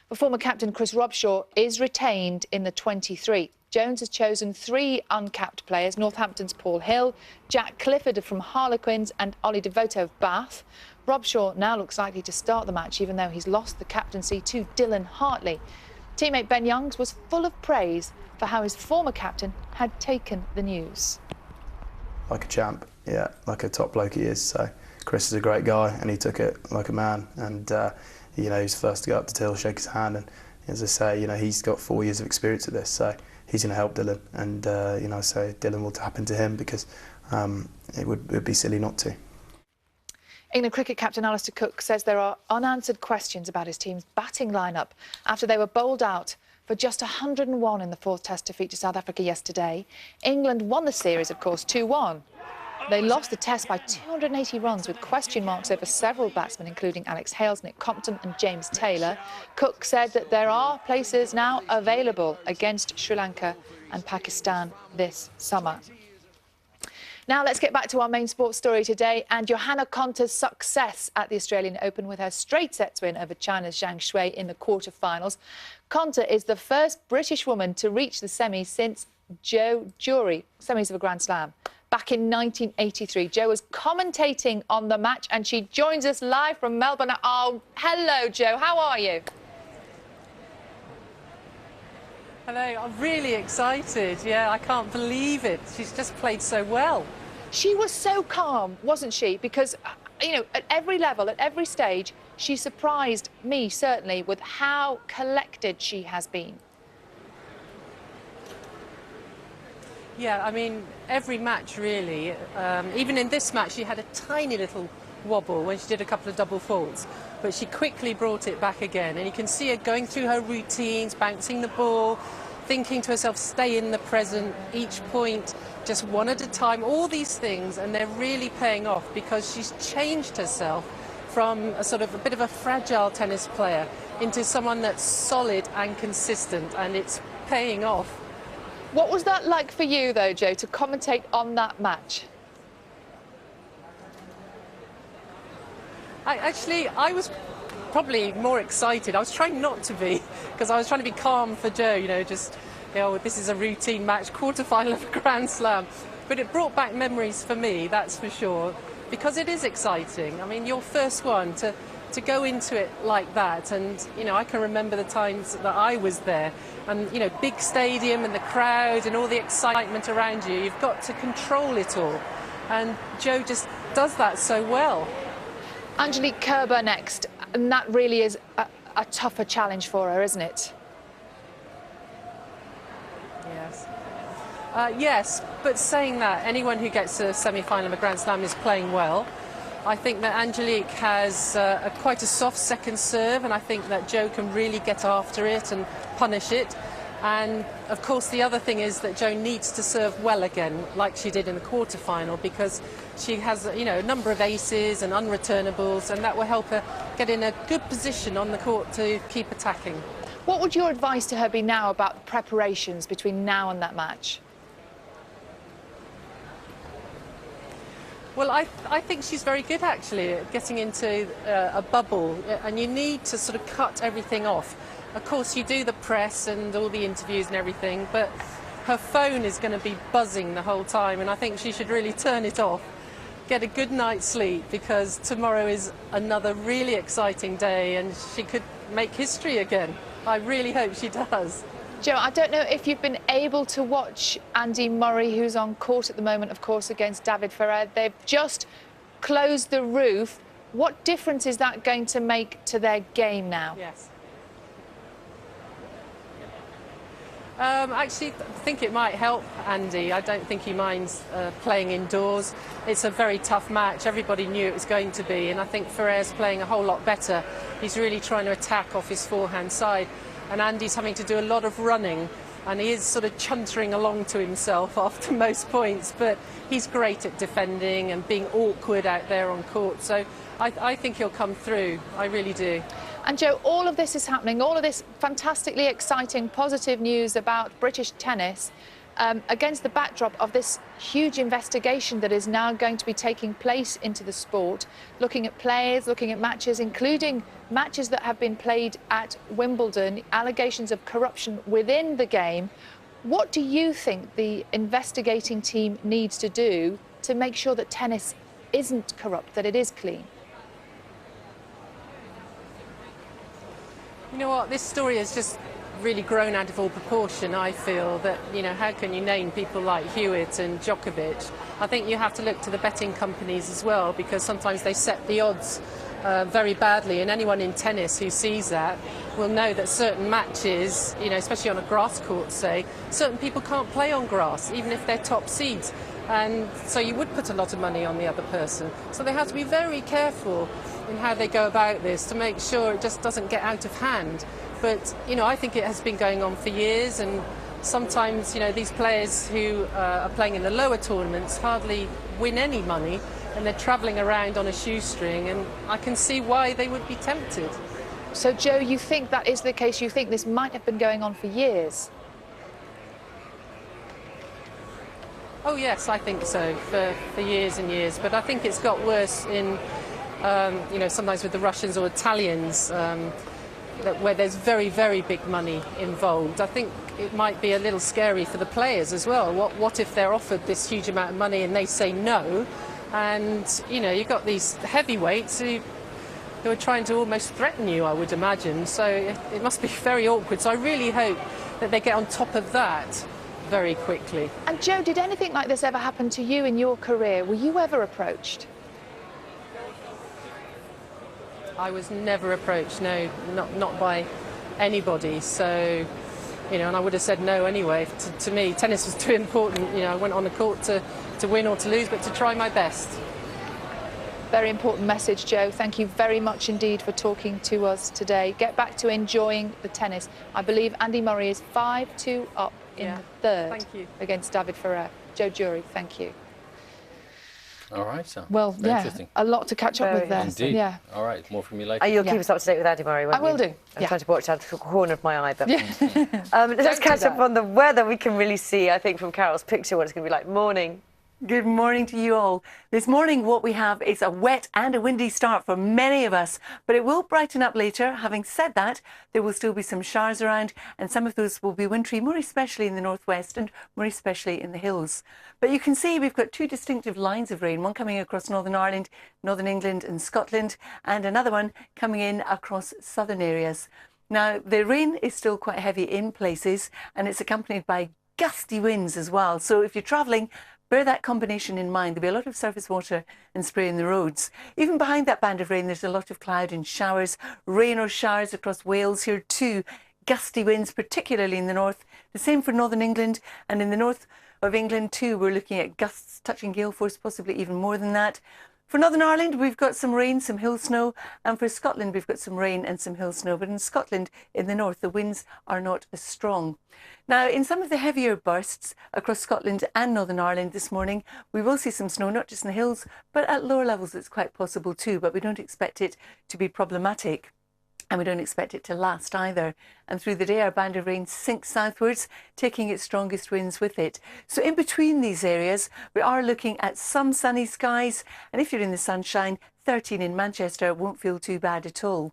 But former captain Chris Robshaw is retained in the 23. Jones has chosen 3 uncapped players: Northampton's Paul Hill, Jack Clifford from Harlequins and Ollie Devoto of Bath. Robshaw now looks likely to start the match, even though he's lost the captaincy to Dylan Hartley. Teammate Ben Youngs was full of praise for how his former captain had taken the news. Like a champ, yeah, like a top bloke he is. So Chris is a great guy, and he took it like a man. And you know, he's first to go up to Till, shake his hand, and as I say, you know, he's got 4 years of experience at this, so he's going to help Dylan, and you know, so Dylan will tap into him because it would be silly not to. England cricket captain Alistair Cook says there are unanswered questions about his team's batting lineup after they were bowled out for just 101 in the 4th Test defeat to South Africa yesterday. England won the series, of course, 2-1. They lost the Test by 280 runs with question marks over several batsmen, including Alex Hales, Nick Compton and James Taylor. Cook said that there are places now available against Sri Lanka and Pakistan this summer. Now let's get back to our main sports story today and Johanna Konta's success at the Australian Open with her straight sets win over China's Zhang Shui in the quarter-finals. Konta is the first British woman to reach the semis since Jo Jury, semis of a Grand Slam. Back in 1983, Jo was commentating on the match and she joins us live from Melbourne. Oh, hello, Jo. How are you? Hello, I'm really excited. Yeah, I can't believe it. She's just played so well. She was so calm, wasn't she? Because, you know, at every level, at every stage, she surprised me, certainly, with how collected she has been. Yeah, I mean, every match, really. Even in this match, she had a tiny little wobble when she did a couple of double faults, but she quickly brought it back again. And you can see her going through her routines, bouncing the ball, thinking to herself, stay in the present, each point, just one at a time, all these things, and they're really paying off because she's changed herself from a sort of a bit of a fragile tennis player into someone that's solid and consistent, and it's paying off. What was that like for you, though, Jo, to commentate on that match? I was probably more excited. I was trying not to be, because I was trying to be calm for Jo, you know, just, you know, this is a routine match, quarter-final of a Grand Slam. But it brought back memories for me, that's for sure, because it is exciting. I mean, your first one to go into it like that, and, you know, I can remember the times that I was there, and, you know, big stadium and the crowd and all the excitement around you. You've got to control it all, and Jo just does that so well. Angelique Kerber next, and that really is a tougher challenge for her, isn't it? Yes. Yes, but saying that, anyone who gets to a semi-final of a Grand Slam is playing well. I think that Angelique has quite a soft second serve, and I think that Jo can really get after it and punish it. And of course the other thing is that Jo needs to serve well again, like she did in the quarter-final, because she has, you know, a number of aces and unreturnables, and that will help her get in a good position on the court to keep attacking. What would your advice to her be now about preparations between now and that match? Well, I think she's very good, actually, at getting into a bubble, and you need to sort of cut everything off. Of course, you do the press and all the interviews and everything, but her phone is going to be buzzing the whole time, and I think she should really turn it off, get a good night's sleep, because tomorrow is another really exciting day, and she could make history again. I really hope she does. Jo, I don't know if you've been able to watch Andy Murray, who's on court at the moment, of course, against David Ferrer. They've just closed the roof. What difference is that going to make to their game now? Yes. Actually, I think it might help Andy. I don't think he minds playing indoors. It's a very tough match. Everybody knew it was going to be, and I think Ferrer's playing a whole lot better. He's really trying to attack off his forehand side, and Andy's having to do a lot of running, and he is sort of chuntering along to himself after most points, but he's great at defending and being awkward out there on court, so I think he'll come through. I really do. And Jo, all of this is happening, all of this fantastically exciting, positive news about British tennis against the backdrop of this huge investigation that is now going to be taking place into the sport, looking at players, looking at matches, including matches that have been played at Wimbledon, allegations of corruption within the game. What do you think the investigating team needs to do to make sure that tennis isn't corrupt, that it is clean? You know what, this story has just really grown out of all proportion. I feel that, you know, how can you name people like Hewitt and Djokovic? I think you have to look to the betting companies as well, because sometimes they set the odds very badly, and anyone in tennis who sees that will know that certain matches, you know, especially on a grass court, say, certain people can't play on grass, even if they're top seeds. And so you would put a lot of money on the other person. So they have to be very careful in how they go about this to make sure it just doesn't get out of hand. But, you know, I think it has been going on for years, and sometimes, you know, these players who are playing in the lower tournaments hardly win any money, and they're travelling around on a shoestring, and I can see why they would be tempted. So, Joe, you think that is the case? You think this might have been going on for years? Oh, yes, I think so, for years and years. But I think it's got worse in, you know, sometimes with the Russians or Italians, where there's very, very big money involved. I think it might be a little scary for the players as well. What if they're offered this huge amount of money and they say no? And, you know, you've got these heavyweights who are trying to almost threaten you, I would imagine. So it must be very awkward. So I really hope that they get on top of that very quickly. And Joe, did anything like this ever happen to you in your career? Were you ever approached? I was never approached, no, not by anybody. So, you know, and I would have said no anyway. To me, tennis was too important. You know, I went on the court to win or to lose, but to try my best. Very important message, Joe. Thank you very much indeed for talking to us today. Get back to enjoying the tennis. I believe Andy Murray is 5-2 up in the third against David Ferrer. Joe Jury, thank you. All right, so. Well, Very yeah, interesting. a lot to catch up with there. Indeed. Yeah. All right, more from you later. You'll keep us up to date with Andy Murray, won't I will you? do. I'm trying to watch out of the corner of my eye, but let's Don't catch do up that. on the weather. We can really see, I think, from Carol's picture what it's going to be like. Morning. Good morning to you all. This morning what we have is a wet and a windy start for many of us, but it will brighten up later. Having said that, there will still be some showers around, and some of those will be wintry, more especially in the northwest and more especially in the hills. But you can see we've got two distinctive lines of rain, one coming across Northern Ireland, Northern England and Scotland, and another one coming in across southern areas. Now, the rain is still quite heavy in places, and it's accompanied by gusty winds as well. So if you're travelling, bear that combination in mind. There'll be a lot of surface water and spray in the roads. Even behind that band of rain, there's a lot of cloud and showers, rain or showers across Wales here too. Gusty winds, particularly in the north. The same for Northern England, and in the north of England too, we're looking at gusts touching gale force, possibly even more than that. For Northern Ireland, we've got some rain, some hill snow, and for Scotland, we've got some rain and some hill snow. But in Scotland, in the north, the winds are not as strong. Now, in some of the heavier bursts across Scotland and Northern Ireland this morning, we will see some snow, not just in the hills, but at lower levels it's quite possible too, but we don't expect it to be problematic. And we don't expect it to last either. And through the day, our band of rain sinks southwards, taking its strongest winds with it. So in between these areas, we are looking at some sunny skies. And if you're in the sunshine, 13 in Manchester won't feel too bad at all.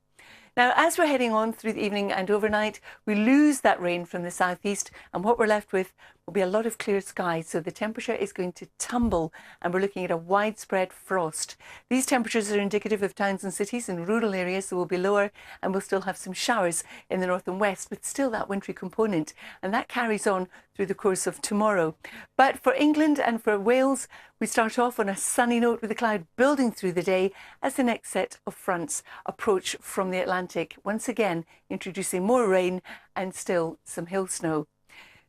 Now, as we're heading on through the evening and overnight, we lose that rain from the southeast, and what we're left with will be a lot of clear skies. So the temperature is going to tumble, and we're looking at a widespread frost. These temperatures are indicative of towns and cities and rural areas, so will be lower, and we'll still have some showers in the north and west, but still that wintry component, and that carries on through the course of tomorrow. But for England and for Wales, we start off on a sunny note with the cloud building through the day as the next set of fronts approach from the Atlantic, once again introducing more rain and still some hill snow.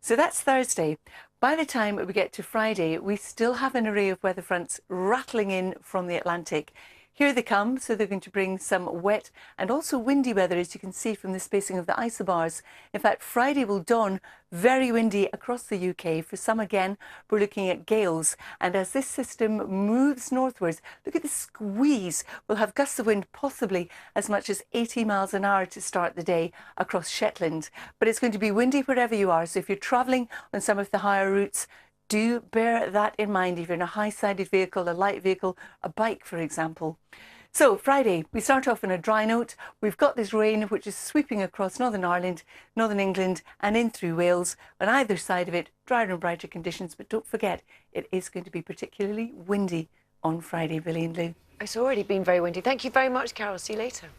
So that's Thursday. By the time we get to Friday, we still have an array of weather fronts rattling in from the Atlantic. Here they come, so they're going to bring some wet and also windy weather, as you can see from the spacing of the isobars. In fact, Friday will dawn very windy across the UK. For some, again, we're looking at gales. And as this system moves northwards, look at the squeeze. We'll have gusts of wind possibly as much as 80 miles an hour to start the day across Shetland. But it's going to be windy wherever you are. So if you're travelling on some of the higher routes, do bear that in mind if you're in a high-sided vehicle, a light vehicle, a bike, for example. So Friday, we start off on a dry note. We've got this rain which is sweeping across Northern Ireland, Northern England and in through Wales. On either side of it, drier and brighter conditions, but don't forget, it is going to be particularly windy on Friday, Billy and Lou. It's already been very windy. Thank you very much, Carol. See you later.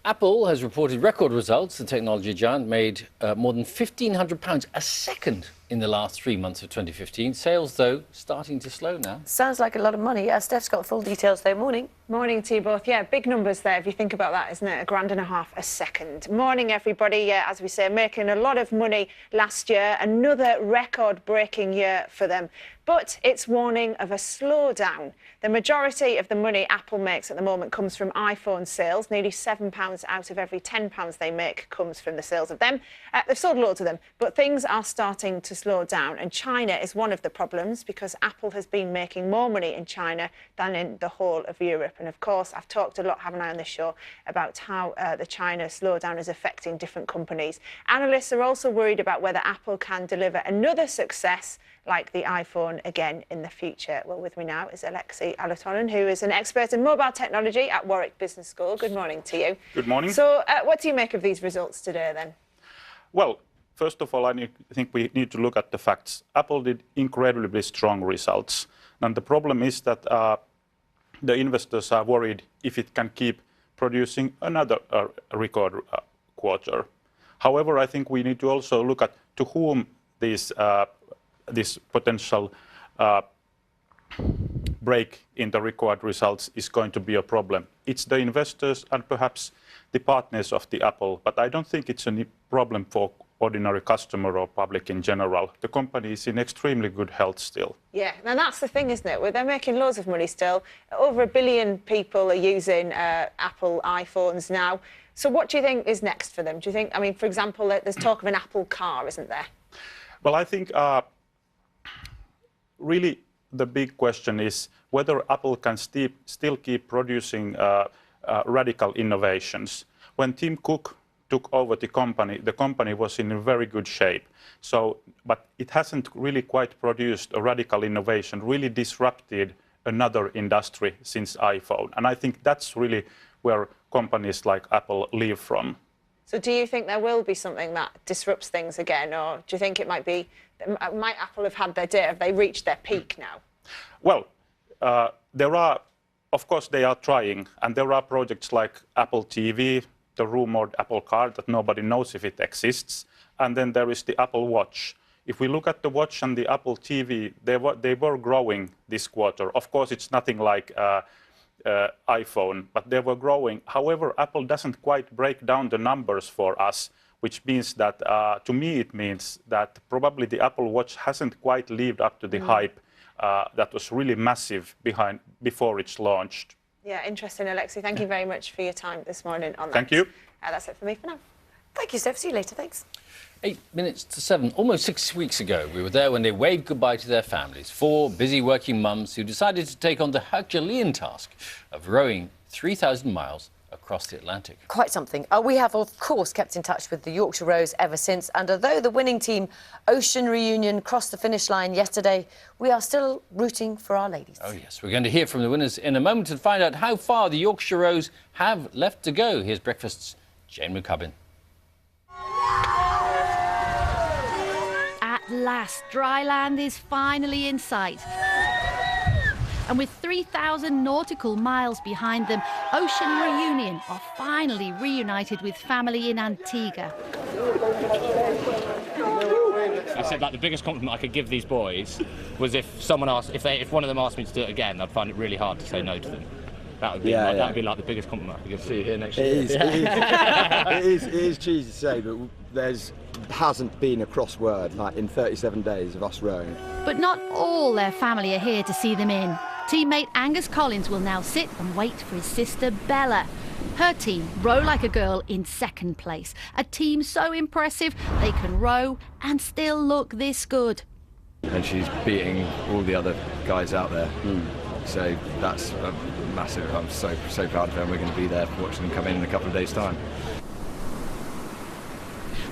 Apple has reported record results. The technology giant made more than £1,500 a second in the last 3 months of 2015. Sales, though, starting to slow now. Sounds like a lot of money. Steph's got full details though. Morning. Morning to you both. Yeah, big numbers there if you think about that, isn't it? £1.50 a second. Morning, everybody. Yeah, as we say, making a lot of money last year. Another record-breaking year for them. But it's warning of a slowdown. The majority of the money Apple makes at the moment comes from iPhone sales. Nearly £7 out of every £10 they make comes from the sales of them. They've sold loads of them, but things are starting to slow down. And China is one of the problems because Apple has been making more money in China than in the whole of Europe. And of course, I've talked a lot, haven't I, on this show about how the China slowdown is affecting different companies. Analysts are also worried about whether Apple can deliver another success like the iPhone again in the future. Well, with me now is Alexei Alatonen, who is an expert in mobile technology at Warwick Business School. Good morning to you. Good morning. So what do you make of these results today then? Well, first of all, I think we need to look at the facts. Apple did incredibly strong results. And the problem is that the investors are worried if it can keep producing another record quarter. However, I think we need to also look at to whom this potential break in the record results is going to be a problem. It's the investors and perhaps the partners of the Apple, but I don't think it's a problem for ordinary customer or public in general. The company is in extremely good health still. Yeah, and that's the thing, isn't it? Where they're making loads of money still. Over 1 billion people are using Apple iPhones now. So what do you think is next for them? Do you think, I mean, for example, there's talk of an Apple car, isn't there? Well, I think really the big question is whether Apple can still keep producing radical innovations. When Tim Cook took over the company was in a very good shape. So, but it hasn't really quite produced a radical innovation, really disrupted another industry since iPhone. And I think that's really where companies like Apple live from. So do you think there will be something that disrupts things again, or do you think it might be, might Apple have had their day, have they reached their peak now? Well, there are, of course they are trying, and there are projects like Apple TV, the rumored Apple car that nobody knows if it exists, and then there is the Apple Watch. If we look at the Watch and the Apple TV, they were growing this quarter. Of course, it's nothing like iPhone, but they were growing. However, Apple doesn't quite break down the numbers for us, which means that, to me, it means that probably the Apple Watch hasn't quite lived up to the hype that was really massive before it's launched. Yeah, interesting, Alexei. Thank you very much for your time this morning on that. Thank you. That's it for me for now. Thank you, Steph. See you later. Thanks. 8 minutes to 7, almost 6 weeks ago, we were there when they waved goodbye to their families. 4 busy working mums who decided to take on the Herculean task of rowing 3,000 miles across the Atlantic. Quite something. We have, of course, kept in touch with the Yorkshire Rows ever since, and although the winning team, Ocean Reunion, crossed the finish line yesterday, we are still rooting for our ladies. Oh, yes. We're going to hear from the winners in a moment and find out how far the Yorkshire Rows have left to go. Here's Breakfast's Jane McCubbin. At last, dry land is finally in sight. And with 3,000 nautical miles behind them, Ocean Reunion are finally reunited with family in Antigua. I said, like, the biggest compliment I could give these boys was if someone asked, if one of them asked me to do it again, I'd find it really hard to say no to them. That would be, that would be like the biggest compliment I could give. See you here next year. It is cheesy to say, but hasn't been a cross word like in 37 days of us rowing. But not all their family are here to see them in. Teammate Angus Collins will now sit and wait for his sister Bella. Her team row like a girl in second place. A team so impressive they can row and still look this good. And she's beating all the other guys out there. So that's massive. I'm so proud of her, and we're going to be there watching them come in a couple of days' time.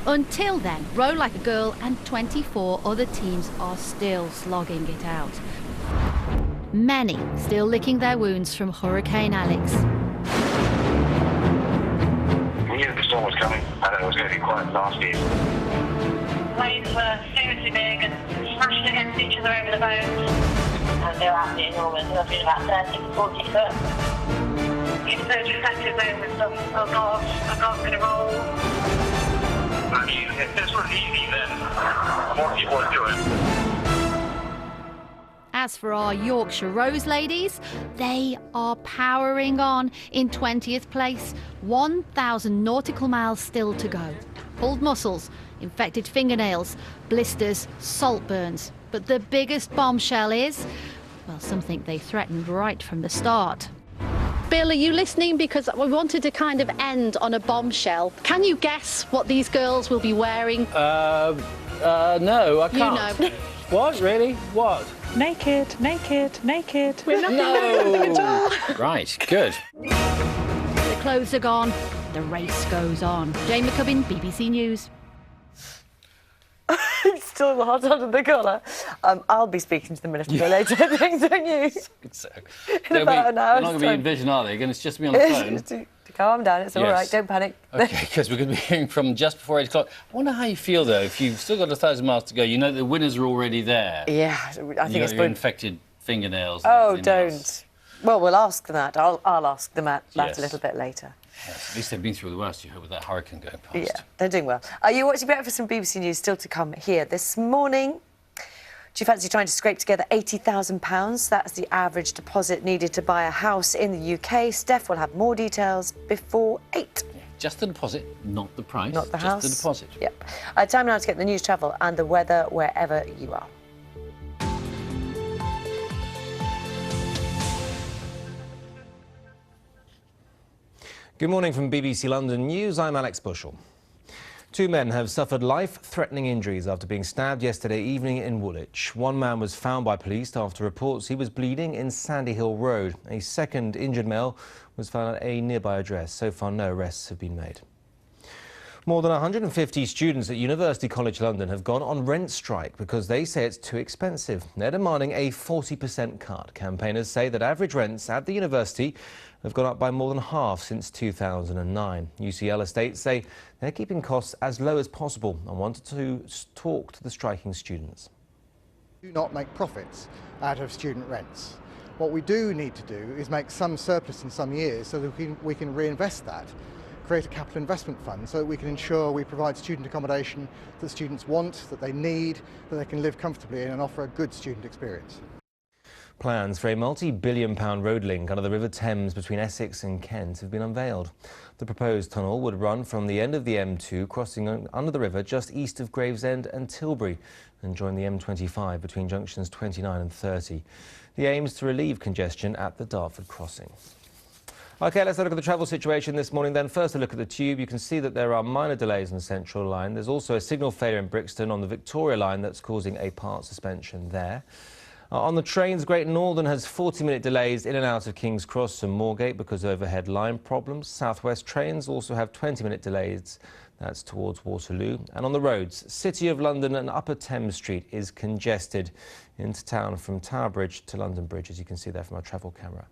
Until then, Row Like a Girl and 24 other teams are still slogging it out. Many still licking their wounds from Hurricane Alex. We knew the storm was coming and it was going to be quite nasty. Waves were seriously big and smashed against each other over the boat. And they were absolutely enormous. They must have been about 30 to 40 foot. It's those reflective moments of, oh God, going to roll. I mean, if this was easy, then more people would do it. As for our Yorkshire Rose ladies, they are powering on in 20th place. 1,000 nautical miles still to go. Pulled muscles, infected fingernails, blisters, salt burns. But the biggest bombshell is, well, something they threatened right from the start. Bill, are you listening? Because we wanted to kind of end on a bombshell. Can you guess what these girls will be wearing? No, I can't. You know. What? Really? What? Naked, naked, naked. We're not No! Right, good. The clothes are gone, the race goes on. Jane McCubbin, BBC News. It's still hot under the collar. I'll be speaking to the Minister later, I think, don't you? So, In about an hour. they're not going to be in Vision, are they? They're going to just be on the phone. to calm down, it's all Yes. right, don't panic. OK, because we're going to be hearing from just before 8 o'clock. I wonder how you feel, though, if you've still got 1,000 miles to go. You know the winners are already there. Yeah, I think you it's got your good. infected fingernails. and Oh, everything don't. else. Well, we'll ask them that. I'll ask them that Yes. a little bit later. Yes, at least they've been through the worst, you hope, with that hurricane going past. Yeah, they're doing well. Are you watching Breakfast from BBC News? Still to come here this morning. Do you fancy trying to scrape together £80,000? That's the average deposit needed to buy a house in the UK. Steph will have more details before 8. Yeah, just the deposit, not the price. Not the just house. the deposit. Yep. Time now to get the news, travel and the weather wherever you are. Good morning from BBC London News. I'm Alex Bushell. 2 men have suffered life-threatening injuries after being stabbed yesterday evening in Woolwich. One man was found by police after reports he was bleeding in Sandy Hill Road. A second injured male was found at a nearby address. So far, no arrests have been made. More than 150 students at University College London have gone on rent strike because they say it's too expensive. They're demanding a 40% cut. Campaigners say that average rents at the university have gone up by more than half since 2009. UCL estates say they're keeping costs as low as possible and wanted to talk to the striking students. Do not make profits out of student rents. What we do need to do is make some surplus in some years so that we can reinvest that, create a capital investment fund so that we can ensure we provide student accommodation that students want, that they need, that they can live comfortably in and offer a good student experience. Plans for a multi-billion-pound road link under the River Thames between Essex and Kent have been unveiled. The proposed tunnel would run from the end of the M2, crossing under the river just east of Gravesend and Tilbury, and join the M25 between junctions 29 and 30. The aim is to relieve congestion at the Dartford crossing. OK, let's have a look at the travel situation this morning then. First, a look at the Tube. You can see that there are minor delays on the Central Line. There's also a signal failure in Brixton on the Victoria Line that's causing a part suspension there. On the trains, Great Northern has 40-minute delays in and out of King's Cross and Moorgate because of overhead line problems. South West trains also have 20-minute delays. That's towards Waterloo. And on the roads, City of London and Upper Thames Street is congested into town from Tower Bridge to London Bridge, as you can see there from our travel camera.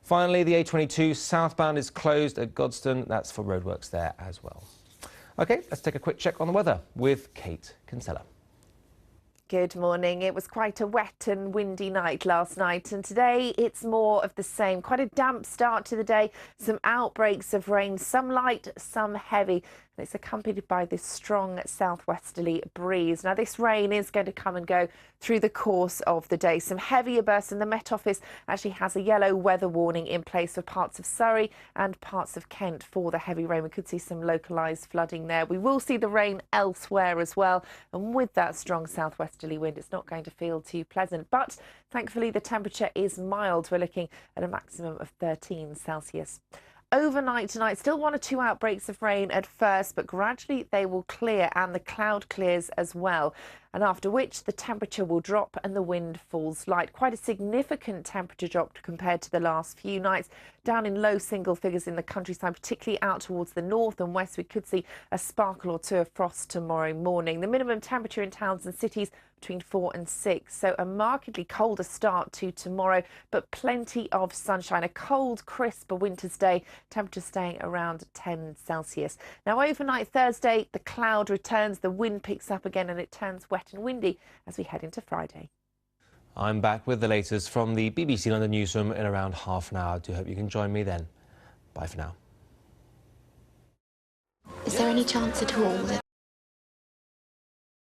Finally, the A22 southbound is closed at Godstone. That's for roadworks there as well. OK, let's take a quick check on the weather with Kate Kinsella. Good morning. It was quite a wet and windy night last night, and today it's more of the same. Quite a damp start to the day, some outbreaks of rain, some light, some heavy. And it's accompanied by this strong southwesterly breeze. Now, this rain is going to come and go through the course of the day. Some heavier bursts, and the Met Office actually has a yellow weather warning in place for parts of Surrey and parts of Kent for the heavy rain. We could see some localised flooding there. We will see the rain elsewhere as well. And with that strong southwesterly wind, it's not going to feel too pleasant. But thankfully, the temperature is mild. We're looking at a maximum of 13 Celsius. Overnight tonight, still 1 or 2 outbreaks of rain at first, but gradually they will clear and the cloud clears as well. And after which the temperature will drop and the wind falls light. Quite a significant temperature drop compared to the last few nights. Down in low single figures in the countryside, particularly out towards the north and west. We could see a sparkle or 2 of frost tomorrow morning. The minimum temperature in towns and cities between 4 and 6. So a markedly colder start to tomorrow, but plenty of sunshine. A cold, crisp winter's day. Temperature staying around 10 Celsius. Now overnight Thursday, the cloud returns, the wind picks up again and it turns wet and windy as we head into Friday. I'm back with the latest from the BBC London newsroom in around half an hour. I do hope you can join me then. Bye for now. Is there any chance at all that